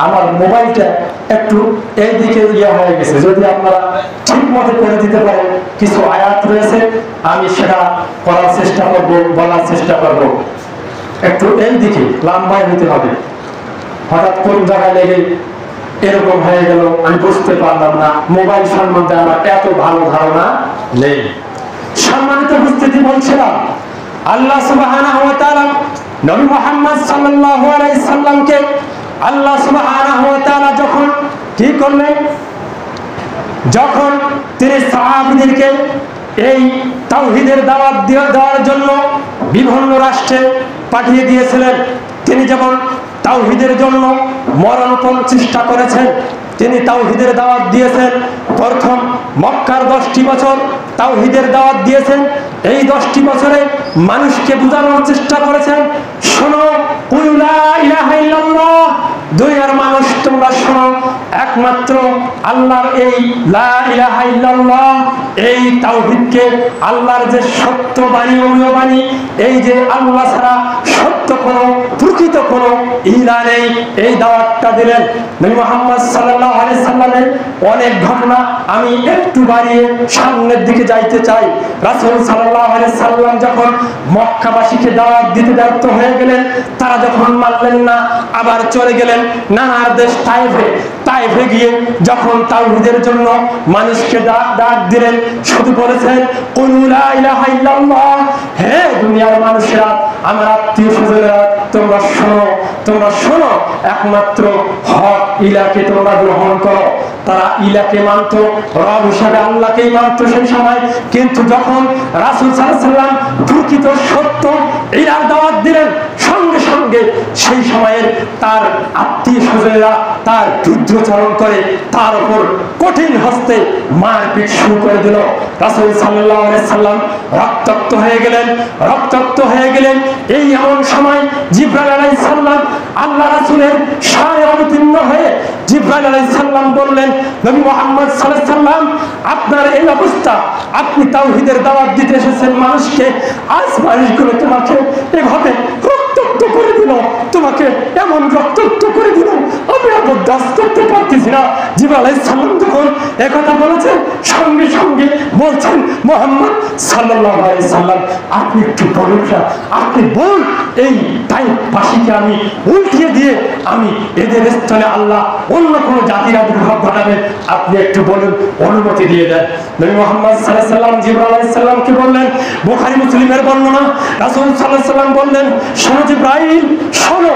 আমার মোবাইলটা একটু এই দিকে হয়ে গেছে, যদি আপনারা ঠিক মতো করে দিতে পারেন। কিছু আয়াত রয়েছে, আমি সেটা করার চেষ্টা করব, বলার চেষ্টা করব। একটু এই দিকে লম্বাই হতে হবে। হঠাৎ কোন জায়গায় লেগে এরকম হয়ে গেল আমি বুঝতে পারলাম না। মোবাইল সম্বন্ধে আমার এত ভালো ধারণা নেই। সম্মানিত উপস্থিতি, বলছিলাম আল্লাহ সুবহানাহু ওয়া তাআলা নবী মুহাম্মদ সাল্লাল্লাহু আলাইহি সাল্লামকে আল্লাহ সুবহানাহু ওয়া তাআলা যখন কি করলেন, যখন তিনি সাহাবীদেরকে এই তাওহীদের দাওয়াত দেওয়ার জন্য বিভিন্ন রাষ্ট্রে পাঠিয়ে দিয়েছিলেন, তিনি যেমন তাওহীদের জন্য মরণপণ চেষ্টা করেছেন, তিনি তাওহীদের দাওয়াত দিয়েছেন। প্রথম মক্কার 10টি বছর তাওহীদের দাওয়াত দিয়েছেন। এই 10টি বছরে মানুষকে বোঝানোর চেষ্টা করেছেন, শোনো কুল লা ইলাহা ইল্লাল্লাহ, দুনিয়ার মানুষ তোমরা শোনো, একমাত্র আল্লাহর এই লা ইলাহা ইল্লাল্লাহ, এই তাওহীদকে, আল্লাহর যে সত্য বাণী, অমূল্য বাণী, এই যে আল্লাহ ছাড়া সত্য কোনো প্রকৃত কোনো ইলাহ নেই, এই দাওয়াতটা দিলেন। নবী মুহাম্মদ সাল্লাল্লাহু আলাইহি সাল্লামের অনেক ঘটনা আমি একটু বাড়িয়ে সামনের দিকে যাইতে চাই। রাসূল সাল্লাল্লাহু আলাইহি সাল্লাম যখন মক্কাবাসীকে দাওয়াত দিতে ব্যর্থ হয়ে গেলেন, তারা যখন মানলেন না, আবার চলে গেলেন নানার দেশ তায়েফে গিয়ে যখন তাওহীদের জন্য মানুষকে ডাক দিলেন, শুধু বলেছেন কুল লা ইলাহা ইল্লাল্লাহ, হে দুনিয়ার মানুষেরা, আমার আত্মীয় স্বজনেরা, তোমরা শোনো, একমাত্র হক ইলাহকে তোমরা গ্রহণ করো। তারা ইলাহকে মানত, রব হিসাবে আল্লাহকেই মানত সেই সময়। কিন্তু যখন রাসূল সাল্লাল্লাহু আলাইহি সাল্লাম প্রকৃত সত্য ইলাহর দাওয়াত দিলেন, সঙ্গে সঙ্গে সেই সময়ের তার আত্মীয় স্বজনেরা তার যুদ্ধচারণ করে তার উপর কঠিন হস্তে মারপিট শুরু করে দিল। রাসূল সাল্লাল্লাহু আলাইহি সাল্লাম রক্তাক্ত হয়ে গেলেন। এই এমন সময় জিবরাইল আলাইহিস সালাম আল্লাহ রাসূলের শানে অবতীর্ণ হয়ে জিবরাইল আলাইহিস সালাম বললেন, নবী মুহাম্মদ সাল্লাল্লাহু আলাইহি সাল্লাম, আপনার এই অবস্থা, আপনি তাওহীদের দাওয়াত দিতে এসেছেন মানুষকে, আজ মানুষগুলো তোমাকে এভাবে রক্তাক্ত করে দিল, তোমাকে এমন রক্তাক্ত করে দিল, আমি আর বরদাস্ত করতে পারতেছি না। জিবরাইল আলাইহিস সালাম যখন একথা বলেছেন, সঙ্গে সঙ্গে বলছেন, মুহাম্মদ সাল্লাল্লাহু আলাইহি সাল্লাম, আপনি একটু বলুন, আপনি বলুন, এই তাইফবাসীকে আমি উল্টিয়ে দিয়ে আমি এদের স্থলে আল্লাহ অন্য কোন জাতির আবির্ভাব ঘটাবেন, আপনি একটু বলুন, অনুমতি দিয়ে দেন। নবী মুহাম্মদ সাল্লাল্লাহু আলাইহি সাল্লাম জিবরাইল আলাইহিস সালামকে বললেন, বুখারী মুসলিমের বর্ণনা, রাসূল সাল্লাল্লাহু আলাইহি সাল্লাম বললেন, শোনো জিবরাইল, শোনো,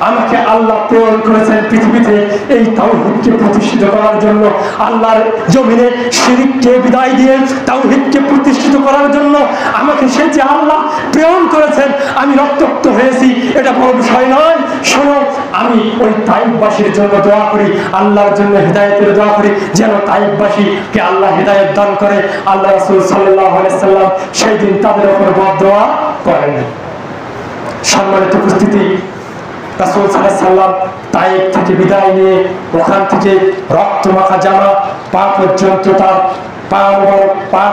আমাকে আল্লাহ প্রেরণ করেছেন পৃথিবীতে এই তাওহীদকে প্রতিষ্ঠিত করার জন্য, আল্লাহর জমিনে শিরককে বিদায় দিয়ে তাওহীদকে প্রতিষ্ঠিত করার জন্য আমাকে সে যে আল্লাহ প্রেরণ করেছেন, আমি রক্তাক্ত হয়েছি এটা বড় বিষয় নয়। শোনো, আমি ওই তাইফবাসীর জন্য দোয়া করি, আল্লাহর জন্য হিদায়াতের দোয়া করি, যেন তাইফবাসীকে আল্লাহ হিদায়াত দান করে। আল্লাহ রাসূল সাল্লাল্লাহু আলাইহি সাল্লাম সেই দিন তাদের উপর বদদোয়া করেন। সম্মানিত উপস্থিতি, রাসূল সাল্লাল্লাহু আলাইহি সাল্লাম তাইফ থেকে বিদায় নিয়ে ওখান থেকে রক্তমাখা জামা পা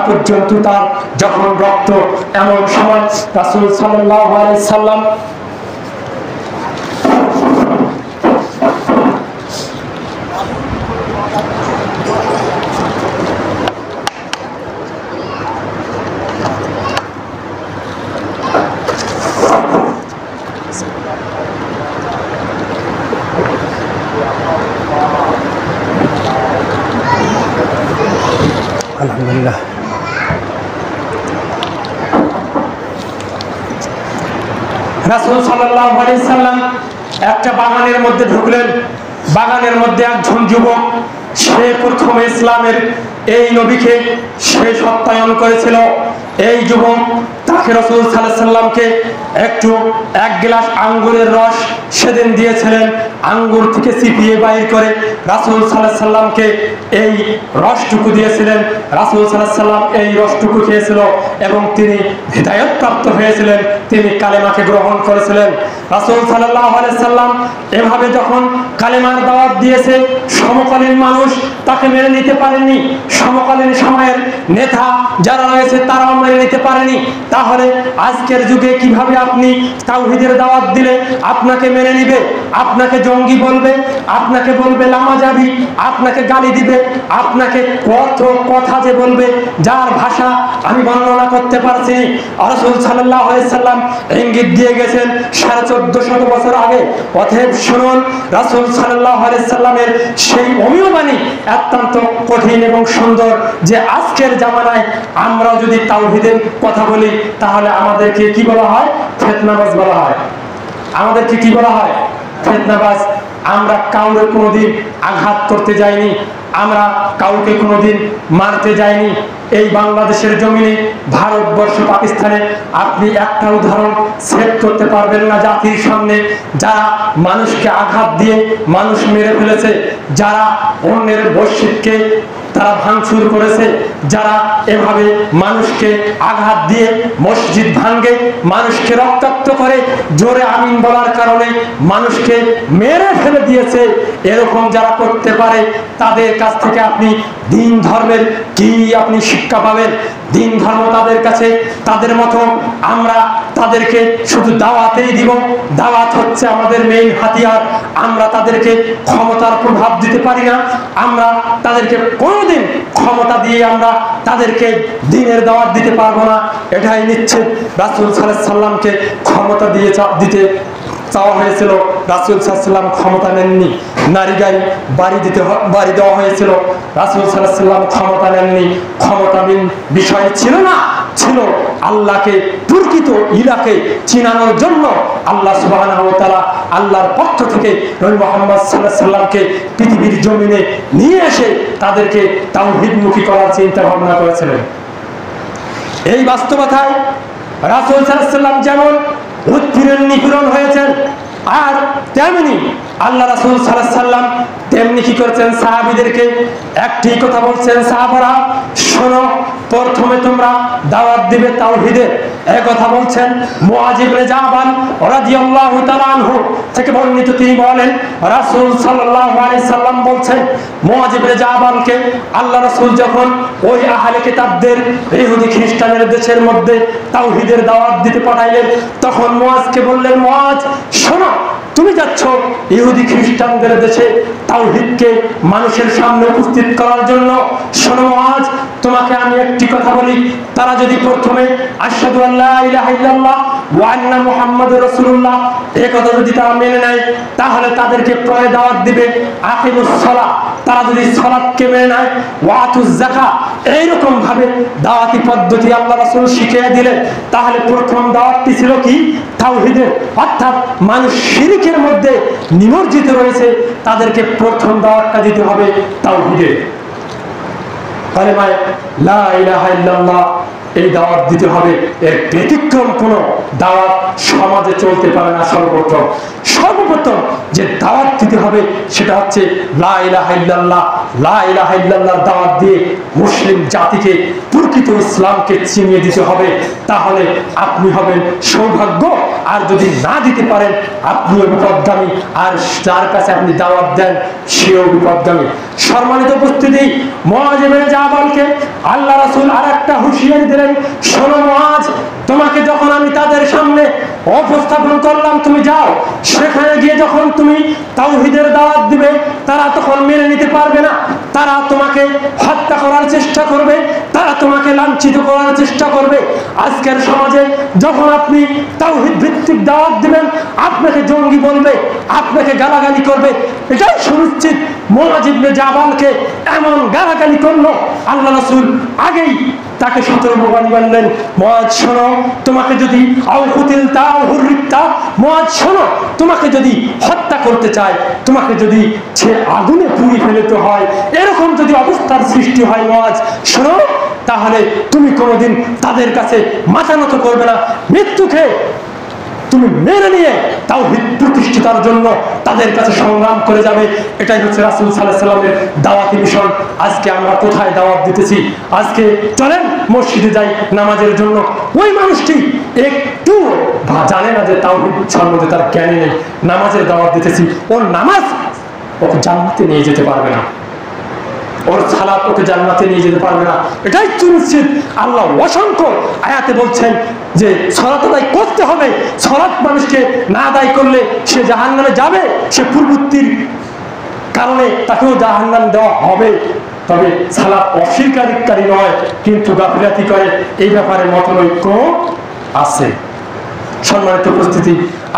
পর্যন্ত তার যখন রক্ত, এমন সময় রাসূল সাল্লাল্লাহু আলাইহি সাল্লাম আলহামদুলিল্লাহ রাসূল সাল্লাল্লাহু আলাইহি সাল্লাম একটা বাগানের মধ্যে ঢুকলেন। বাগানের মধ্যে একজন যুবক, সে প্রথমে ইসলামের এই নবীকে সে সত্যায়ন করেছিল। এই যুবক তাকে রাসূল সাল্লাল্লাহু আলাইহি সাল্লামকে এক গ্লাস আঙ্গুরের রস সেদিন দিয়েছিলেন। আঙ্গুর থেকে চিপিয়ে বাইর করে রাসূল সাল্লাল্লাহু আলাইহি সাল্লামকে এই রসটুকু দিয়েছিলেন। রাসূল সাল্লাল্লাহু আলাইহি সাল্লাম এই রসটুকু খেয়েছিল এবং তিনি হিদায়াত প্রাপ্ত হয়েছিলেন, তিনি কালেমাকে গ্রহণ করেছিলেন। রাসূল সাল্লাল্লাহু আলাইহি সাল্লাম এভাবে যখন কালেমার দাওয়াত দিয়েছে, সমকালীন মানুষ তাকে মেনে নিতে পারেনি, সমকালীন সময়ের নেতা যারা রয়েছে তারাও মেনে নিতে পারেনি। তাহলে আজকের যুগে কিভাবে আপনি তাওহীদের দাওয়াত দিলে আপনাকে মেনে নিবে? আপনাকে জঙ্গি বলবে, আপনাকে বলবে লামাজাবি, আপনাকে গালি দিবে, আপনাকে কত কথা যে বলবে যার ভাষা আমি বর্ণনা করতে পারছি। রাসূল সাল্লাল্লাহু আলাইহি সাল্লাম ইঙ্গিত দিয়ে গেছেন 1450 বছর আগে। অতএব শুনুন, রাসূল সাল্লাল্লাহু আলাইহি সাল্লামের সেই অমীয় বাণী অত্যন্ত কঠিন এবং সুন্দর, যে আজকের জামানায় আমরা যদি তাওহীদের কথা বলি তাহলে আমাদেরকে কি বলা হয়? ফিতনাবাজ বলা হয়। আমাদেরকে কি বলা হয়? ফিতনাবাজ। আমরা কাউকে কোনোদিন আঘাত করতে যাইনি, আমরা কাউকে কোনোদিন মারতে যাইনি। এই বাংলাদেশের জমিনে, ভারতবর্ষ, পাকিস্তানে আপনি একটা উদাহরণ সেট করতে পারবেন না জাতির সামনে, যারা মানুষকে আঘাত দিয়ে মানুষ মেরে ফেলেছে, যারা অন্যের মসজিদকে তারা ভাঙচুর করেছে, যারা এভাবে মানুষকে আঘাত দিয়ে মসজিদ ভাঙে, মানুষকে রক্তাক্ত করে, জোরে আমিন বলার কারণে মানুষকে মেরে ফেলে দিয়েছে, এরকম যারা করতে পারে তাদের কাছ থেকে আপনি দিন ধর্মের কি আপনি শিক্ষা পাবেন? দিন ধর্ম তাদের কাছে তাদের মতো আমরা তাদেরকে শুধু দাওয়াতেই দিব। দাওয়াত হচ্ছে আমাদের মেইন হাতিয়ার। আমরা তাদেরকে ক্ষমতার প্রভাব দিতে পারি না, আমরা তাদেরকে কোনোদিন ক্ষমতা দিয়ে আমরা তাদেরকে দ্বীনের দাওয়াত দিতে পারবো না। এটাই নিশ্চিত। রাসূল সাল্লাল্লাহু আলাইহি সাল্লামকে ক্ষমতা দিয়ে দিতে চাওয়া হয়েছিল, রাসূল সাল্লাল্লাহু আলাইহি সাল্লাম ক্ষমতা নেননি। নারী গাড়ি বাড়ি দেওয়া হয়েছিল, রাসূল সাল্লাল্লাহু আলাইহি সাল্লাম ক্ষমতা নেননি। ক্ষমতাবিন বিষয় ছিল না, ছিল আল্লাহকে, প্রকৃত ইলাকে চিনানোর জন্য আল্লাহ সুবহানাহু ওয়া তাআলা আল্লাহর পক্ষ থেকে নবী মুহাম্মদ সাল্লাল্লাহু আলাইহি সাল্লামকে পৃথিবীর জমিনে নিয়ে এসে তাদেরকে তাওহীদমুখী করার চিন্তা ভাবনা করেছিলেন। এই বাস্তবতায় রাসূল সাল্লাল্লাহু আলাইহি সাল্লাম যেমন উৎপীড়ন নিপীড়ন হয়েছেন, আর তেমনি আল্লাহ রাসূল সাল্লাল্লাহু আলাইহি সাল্লাম তেমনি কি করেছেন? সাহাবীদেরকে একটি কথা বলছেন, সাহাবারা শোনো, প্রথমে তোমরা দাওয়াত দিবে তাওহীদের। এই কথা বলছেন মুআয ইবনে জাবাল রাদিয়াল্লাহু তাআলা আনহু থেকে বর্ণিত। তিনি বলেন রাসূল সাল্লাল্লাহু আলাইহি সাল্লাম বলছেন, মুআয ইবনে জাবালকে আল্লাহ রাসূল যখন ওই আহলে কিতাবদের, ইহুদি খ্রিস্টানের দেশের মধ্যে তাওহীদের দাওয়াত দিতে পাঠাইলেন, তখন মুআযকে বললেন, মুআয শোনো, তুমি যাচ্ছ ইহুদি খ্রিস্টানদের দেশে তাওহীদকে মানুষের সামনে উপস্থিত করার জন্য। শোনো মুআয, তোমাকে আমি একটি কথা বলি, তারা যদি প্রথমে আশহাদু আল্লা ইলাহা ইল্লাল্লাহ ওয়া আন্না মুহাম্মাদুর রাসূলুল্লাহ এই কথা যদি তারা মেনে নেয়, তাহলে তাদেরকে পরে দাওয়াত দিবে আকিমুস সালাহ। তারা যদি সালাতকে মেনে নেয়, ওয়া আতুজ যাকাত, এইরকম ভাবে দাওয়াতি পদ্ধতি আল্লাহ রাসূল শিখিয়ে দিলেন। তাহলে প্রথম দাওয়াতটি ছিল কি? তাওহীদের, অর্থাৎ মানুষ শিরকের মধ্যে নিমজ্জিত রয়েছে, তাদেরকে প্রথম দাওয়াতটা দিতে হবে তাওহীদের, কালেমায়ে লা ইলাহা ইল্লাল্লাহ, এই দাওয়াত দিতে হবে। এর ব্যতিক্রম কোনো দাওয়াত সমাজে চলতে পারে না। সর্বপ্রথম যে দাওয়াত দিতে হবে সেটা হচ্ছে লা ইলাহা ইল্লাল্লাহ। লা ইলাহা ইল্লাল্লাহর দাওয়াত দিয়ে মুসলিম জাতিকে প্রকৃত ইসলামকে চিনিয়ে দিতে হবে। তাহলে আপনি হবেন সৌভাগ্য, আর যদি না দিতে পারেন আপনিও বিপদগামী, আর যার কাছে আপনি দাওয়াত দেন সেও বিপদগামী। সম্মানিত উপস্থিতি, মুআয ইবনে জাবালকে আল্লাহ রাসূল আরেকটা হুঁশিয়ারি দিলেন, শোনো মুআয, তোমাকে যখন আমি তাদের সামনে উপস্থাপন করলাম, তুমি যাও, সেখানে গিয়ে যখন তুমি তাওহীদের দাওয়াত দিবে, তারা তখন মেনে নিতে পারবে না। তারা তোমাকে হত্যা করার চেষ্টা করবে, তারা তোমাকে লাঞ্ছিত করার চেষ্টা করবে। আজকের সমাজে যখন আপনি তাওহীদ ভিত্তিক দাওয়াত দিবেন, আপনাকে জঙ্গি বলবে, আপনাকে গালাগালি করবে। এটাই সুনিশ্চিত মুআয ইবনে জাবালকে এমন গালাগালি করলো, আল্লাহ রাসূল আগেই তাকে সতর্কবাণী বললেন, মুআয শোনো, তোমাকে যদি মুআয শোনো, তোমাকে যদি হত্যা করতে চায়, তোমাকে যদি সে আগুনে পুড়িয়ে ফেলতে হয়, এরকম যদি অবস্থার সৃষ্টি হয় মুআয শোনো, তাহলে তুমি কোনোদিন তাদের কাছে মাথা নত করবে না। মৃত্যুকে তুমি মেনে নিয়ে তাওহীদ প্রতিষ্ঠার জন্য তাদের কাছে সংগ্রাম করে যাবে। এটাই হচ্ছে রাসূল সাল্লাল্লাহু আলাইহি ওয়াসাল্লামের দাওয়াতি মিশন। আজকে আমরা কোথায় দাওয়াত দিতেছি? আজকে চলেন মসজিদে যাই নামাজের জন্য, ওই মানুষটি একটু জানে না যে তাওহীদ সম্বন্ধে তার জ্ঞান নেই, নামাজের দাওয়াত দিতেছি, ওর নামাজ ওকে জান্নাতে নিয়ে যেতে পারবে না, ওর সালাত ওকে জান্নাতে নিয়ে যেতে পারবে না। এটাই সুনিশ্চিত। আল্লাহ অসংখ্য আয়াতে বলছেন যে সালাত আদায় করতে হবে। সালাত মানুষকে না আদায় করলে সে জাহান্নামে যাবে, সে পূর্ববর্তীর কারণে তাকেও জাহান্নাম দেওয়া হবে। তবে সালাত অস্বীকারী নয়, কিন্তু গাফিলাতি করে, এই ব্যাপারে মতৈক্য আছে। সম্মানিত উপস্থিতি,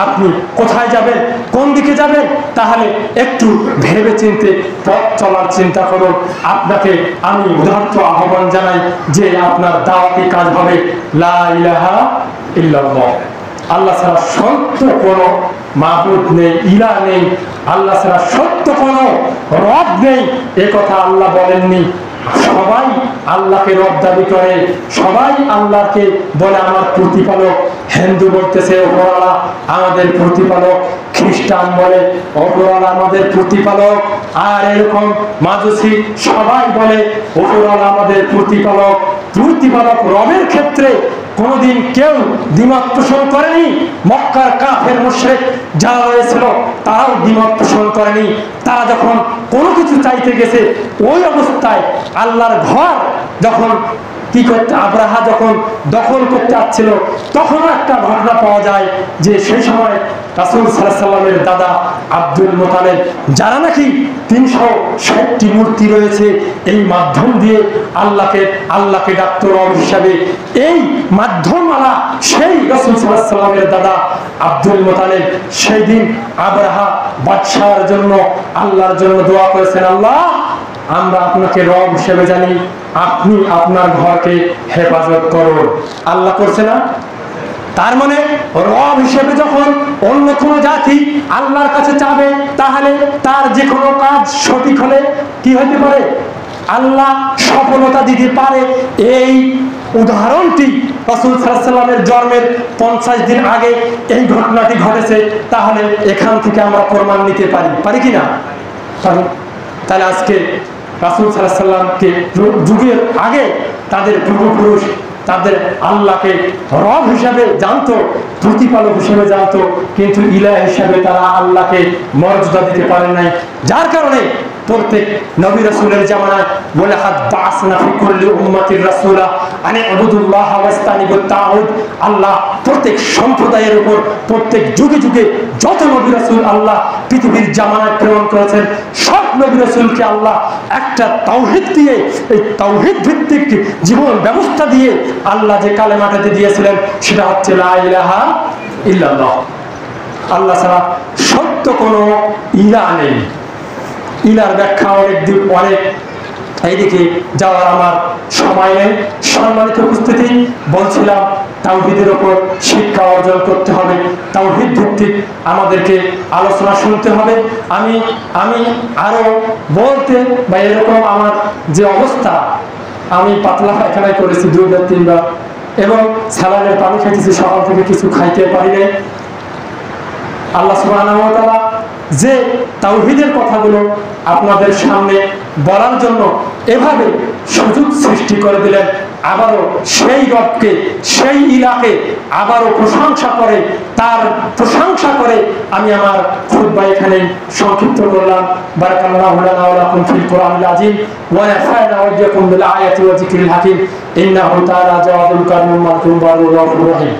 আপনি কোথায় যাবেন, কোন দিকে যাবেন, তাহলে একটু ভেবে চিন্তে পথ চলার চিন্তা করুন। আপনাকে আমি উদাত্ত আহ্বান জানাই যে আপনার দাওয়াতি কাজ হবে লা ইলাহা ইল্লাল্লাহ। আল্লাহ ছাড়া সত্য কোনো মাবুদ নেই, ইলাহ নেই, আল্লাহ ছাড়া সত্য কোনো রব নেই, এ কথা আল্লাহ বলেননি। সবাই আল্লাহকে রব দাবি করে, সবাই আল্লাহকে বলে আমার প্রতিপালক। হিন্দু বলতেছে ওপরওয়ালা আমাদের প্রতিপালক, খ্রিস্টান বলে ওপরওয়ালা আমাদের প্রতিপালক, আর এরকম মাজুসি সবাই বলে ওপরওয়ালা আমাদের প্রতিপালক। প্রতিপালক রবের ক্ষেত্রে কোনদিন কেউ দ্বিমত পোষণ করেনি। মক্কার কাফের মুশরিক যারা রয়েছিল তারাও দ্বিমত পোষণ করেনি। তারা যখন কোনো কিছু চাইতে গেছে, ওই অবস্থায় আল্লাহর ঘর যখন কি করতে আব্রাহা যখন দখল করতে আসছিল, তখন একটা ঘটনা পাওয়া যায় যে সেই সময় রাসূল সাল্লাল্লাহু আলাইহি ওয়াসাল্লামের দাদা আব্দুল মুতালিব, যারা নাকি 360টি মূর্তি রয়েছে, এই মাধ্যম দিয়ে আল্লাহকে ডাকত রব হিসাবে, এই মাধ্যমওয়ালা সেই রাসূল সাল্লাল্লাহু আলাইহি ওয়াসাল্লামের দাদা আব্দুল মুতালিব সেই দিন আব্রাহা বাদশার জন্য আল্লাহর জন্য দোয়া করেছেন, আল্লাহ আমরা আপনাকে রব হিসেবে জানি, আপনি আপনার ঘরকে হেফাজত করুন। আল্লাহ করছে না? তার মানে রব হিসেবে যখন অন্য কোন জাতি আল্লাহর কাছে চাবে, তাহলে তার যে কোনো কাজ সঠিক হলে কি হতে পারে? আল্লাহ সফলতা দিতে পারে। এই উদাহরণটি রাসূল সাল্লাল্লাহু আলাইহি ওয়াসাল্লামের জন্মের 50 দিন আগে এই ঘটনাটি ঘটেছে। তাহলে এখান থেকে আমরা প্রমাণ নিতে পারি কি না? তাহলে আজকে রাসূল সাল্লাল্লাহু আলাইহি ওয়াসাল্লামকে যুগের আগে তাদের পূর্বপুরুষ তাদের আল্লাহকে রব হিসাবে জানতো, প্রতিপালক হিসেবে জানতো, কিন্তু ইলাহ হিসাবে তারা আল্লাহকে মর্যাদা দিতে পারেন নাই। যার কারণে প্রত্যেক নবী রাসূলের জামানায় ওয়ালাকাদ বা'সনা ফি কুল্লি উম্মাতির রাসূলা আনি আবুদুল্লাহ ওয়াস্তানিবুত তাগুত, আল্লাহ প্রত্যেক সম্প্রদায়ের উপর প্রত্যেক যুগে যুগে যত নবী রাসূল আল্লাহ পৃথিবীর জামানায় প্রেরণ করেছেন, সব নবী রাসূলকে আল্লাহ একটা তাওহীদ দিয়ে, এই তাওহীদ ভিত্তিক জীবন ব্যবস্থা দিয়ে আল্লাহ যে কালেমাটাতে দিয়েছিলেন সেটা হচ্ছে লা ইলাহা ইল্লাল্লাহ। আল্লাহ ছাড়া সত্য কোনো ইলাহ নেই। ইলার ব্যাখ্যা অনেক এইদিকে যাওয়ার আমার সময় নেই। সম্মানিত উপস্থিতি, বলছিলাম তাওহীদের উপর শিক্ষা অর্জন করতে হবে, তাওহীদ ভিত্তিক আমাদেরকে আলোচনা শুনতে হবে। আমি আরো বলতে বা এরকম আমার যে অবস্থা, আমি পাতলা পায়খানায় করেছি 2-3 বার এবং স্যালাডের পানি খাইতেছি, সকাল থেকে কিছু খাইতে পারি নাই। আল্লাহ সুবহানাহু ওয়া তাআলা যে তাওহীদের কথাগুলো আপনাদের সামনে বলার জন্য এভাবে সুযোগ সৃষ্টি করে দিলেন, আবারও সেই রবকে, সেই ইলাকে আবারও প্রশংসা করে, তার প্রশংসা করে আমি আমার খুতবা এখানে সংক্ষিপ্ত করলাম। বারাকাল্লাহু লানা ওয়া লাকুম ফিল কুরআনিল আযীম ওয়া নাফা'না ওয়া ইয়াকুম বিল আয়াতি ওয়া যিকরিল হাকীম ইন্নাহু তাআলা জাওয়াদুল কারীমুল মাকরুম বারুর রাহিমুর রহিম।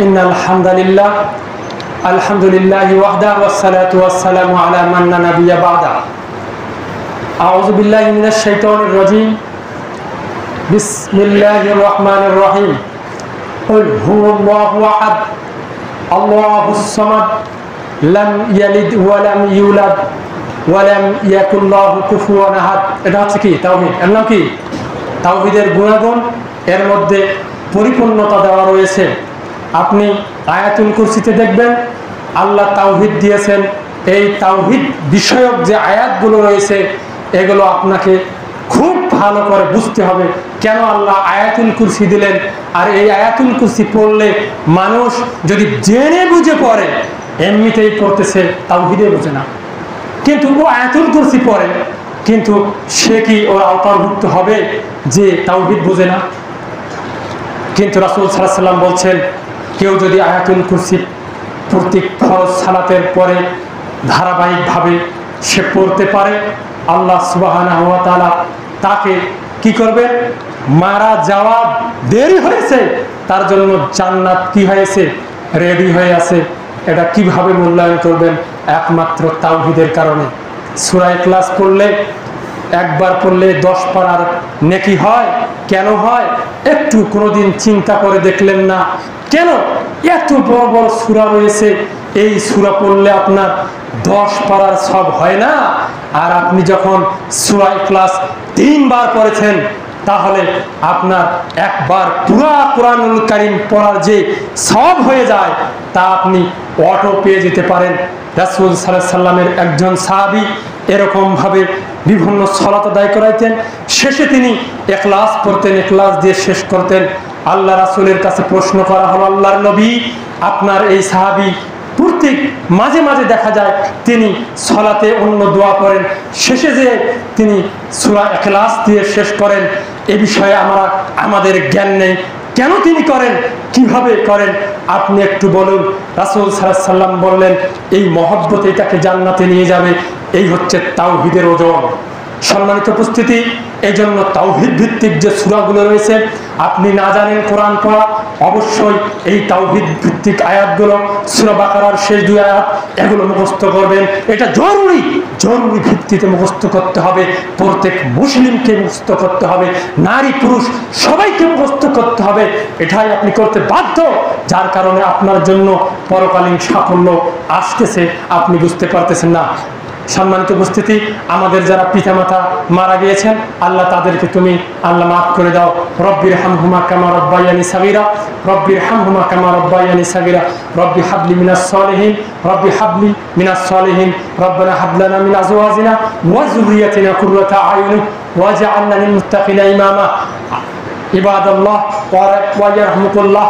إن الحمد لله الحمد لله وحده والصلاة والسلام على من لا نبي بعده أعوذ بالله من الشيطان الرجيم بسم الله الرحمن الرحيم قل هو الله أحد الله الصمد لم يلد ولم يولد ولم يكن له كفوا أحد। এটা হচ্ছে কি তাওহীদ। এর নাম কি? তাওহীদের গুণাগুণ এর মধ্যে পরিপূর্ণতা দেওয়া রয়েছে। আপনি আয়াতুল কুরসিতে দেখবেন আল্লাহ তাওহীদ দিয়েছেন। এই তাওহীদ বিষয়ক যে আয়াতগুলো রয়েছে এগুলো আপনাকে খুব ভালো করে বুঝতে হবে কেন আল্লাহ আয়াতুল কুরসি দিলেন। আর এই আয়াতুল কুরসি পড়লে মানুষ যদি জেনে বুঝে পড়ে, এমনিতেই পড়তেছে তাওহীদে বুঝে না, কিন্তু ও আয়াতুল কুরসি পড়ে, কিন্তু সে কি ওর আওতাভুক্ত হবে যে তাওহীদ বুঝে না? কিন্তু রাসূল সাল্লাল্লাহু আলাইহি ওয়াসাল্লাম বলছেন, কেউ যদি আয়াতুল কুরসি প্রত্যেক ফরজ সালাতের পরে ধারাবাহিকভাবে সে পড়তে পারে, আল্লাহ সুবহানাহু ওয়া তাআলা তাকে কি করবেন? মারা যাওয়া দেরি হয়েছে, তার জন্য জান্নাত কি হয়েছে? রেডি হয়ে আছে। এটা কিভাবে মূল্যায়ন করবেন? একমাত্র তাওহীদের কারণে। সূরা ইখলাস পড়লে, একবার পড়লে 10 পারার নেকি হয়। কেন হয়? একটু কোনোদিন চিন্তা করে দেখলেন না কেন? এত বড় বড় সূরা রয়েছে, এই সূরা পড়লে আপনার 10 পারার সব হয় না। আর আপনি যখন সূরা ইখলাস 3 বার পড়েছেন, তাহলে আপনার একবার পুরা কুরআনুল কারীম পড়ার যে সওয়াব হয়ে যায় তা আপনি অটো পেয়ে যেতে পারেন। রাসূল সাল্লাল্লাহু আলাইহি সাল্লামের একজন সাহাবী এরকম ভাবে বিভিন্ন সালাত আদায় করাইতেন, শেষে তিনি ইখলাস পড়তেন, ইখলাস দিয়ে শেষ করতেন। আল্লাহ রাসূলের কাছে প্রশ্ন করা হলো, আল্লাহর নবী, আপনার এই সাহাবী প্রত্যেক মাঝে মাঝে দেখা যায় তিনি সালাতে অন্য দোয়া করেন, শেষে যে তিনি সূরা ইখলাস দিয়ে শেষ করেন, এ বিষয়ে আমাদের জ্ঞান নেই। কেন তিনি করেন, কিভাবে করেন, আপনি একটু বলুন। রাসূল সাল্লাল্লাহু আলাইহি সাল্লাম বললেন, এই মহব্বতে তাকে জান্নাতে নিয়ে যাবে। এই হচ্ছে তাওহীদের ওজন। সম্মানিত উপস্থিতি, এই জন্য তাওহীদ ভিত্তিক যে সূরাগুলো রয়েছে, আপনি না জানেন কোরআন পড়া, অবশ্যই এই তাওহীদ ভিত্তিক আয়াতগুলো, সূরা বাকারার শেষ 2 আয়াত, এগুলো মুখস্থ করবেন। এটা জরুরি ভিত্তিতে মুখস্থ করতে হবে। প্রত্যেক মুসলিমকে মুখস্থ করতে হবে, নারী পুরুষ সবাইকে মুখস্থ করতে হবে। এটাই আপনি করতে বাধ্য, যার কারণে আপনার জন্য পরকালীন সাফল্য আসতেছে, আপনি বুঝতে পারতেছেন না। সম্মানিত উপস্থিতি, আমাদের যারা পিতামাতা মারা গিয়েছেন, আল্লাহ তাদেরকে তুমি আল্লাহ মাফ করে দাও। রব্বির হামহুমা কামা রব্বায়ানি সাগীরা, রব্বির হামহুমা কামা রব্বায়ানি সাগীরা, রব্বি হাবলি মিনাস সালিহিন, রব্বি হাবলি মিনাস সালিহিন, রব্বানা হাব লানা মিন আজওয়াজিনা ওয়া যুররিয়াতিনা কুররাতা আয়ুন ওয়াজআলনা লিল মুত্তাকিনা ইমামা। ইবাদাল্লাহ ওয়া ইয়ারহামুকুল্লাহ,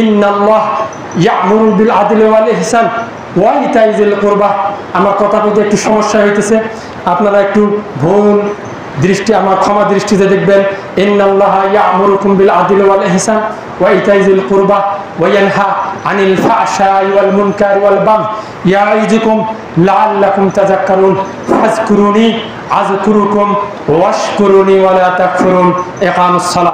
ইন্নাল্লাহ ইয়া'মুরু বিল আদলি ওয়াল ইহসান ওয়া ইতাইযিল কুরবা। আমার কথা বলতে একটু সমস্যা হইতেছে, আপনারা একটু ভুল দৃষ্টি আমার ক্ষমা দৃষ্টিতে দেখবেন। ইন্নাল্লাহা ইয়া'মুরুকুম বিল আদলি ওয়াল ইহসান ওয়া ইতাইযিল কুরবা ওয়া ইয়ানহা আনিল ফাহশাই ওয়াল মুনকারি ওয়াল বাগই ইয়া'iযুকুম লাআল্লাকুম তাযাক্কারুন ফাযকুরুনি আযকুরুকুম ওয়াশকুরুনি ওয়া লা তাকফুরুন। ইকামুস সালাহ।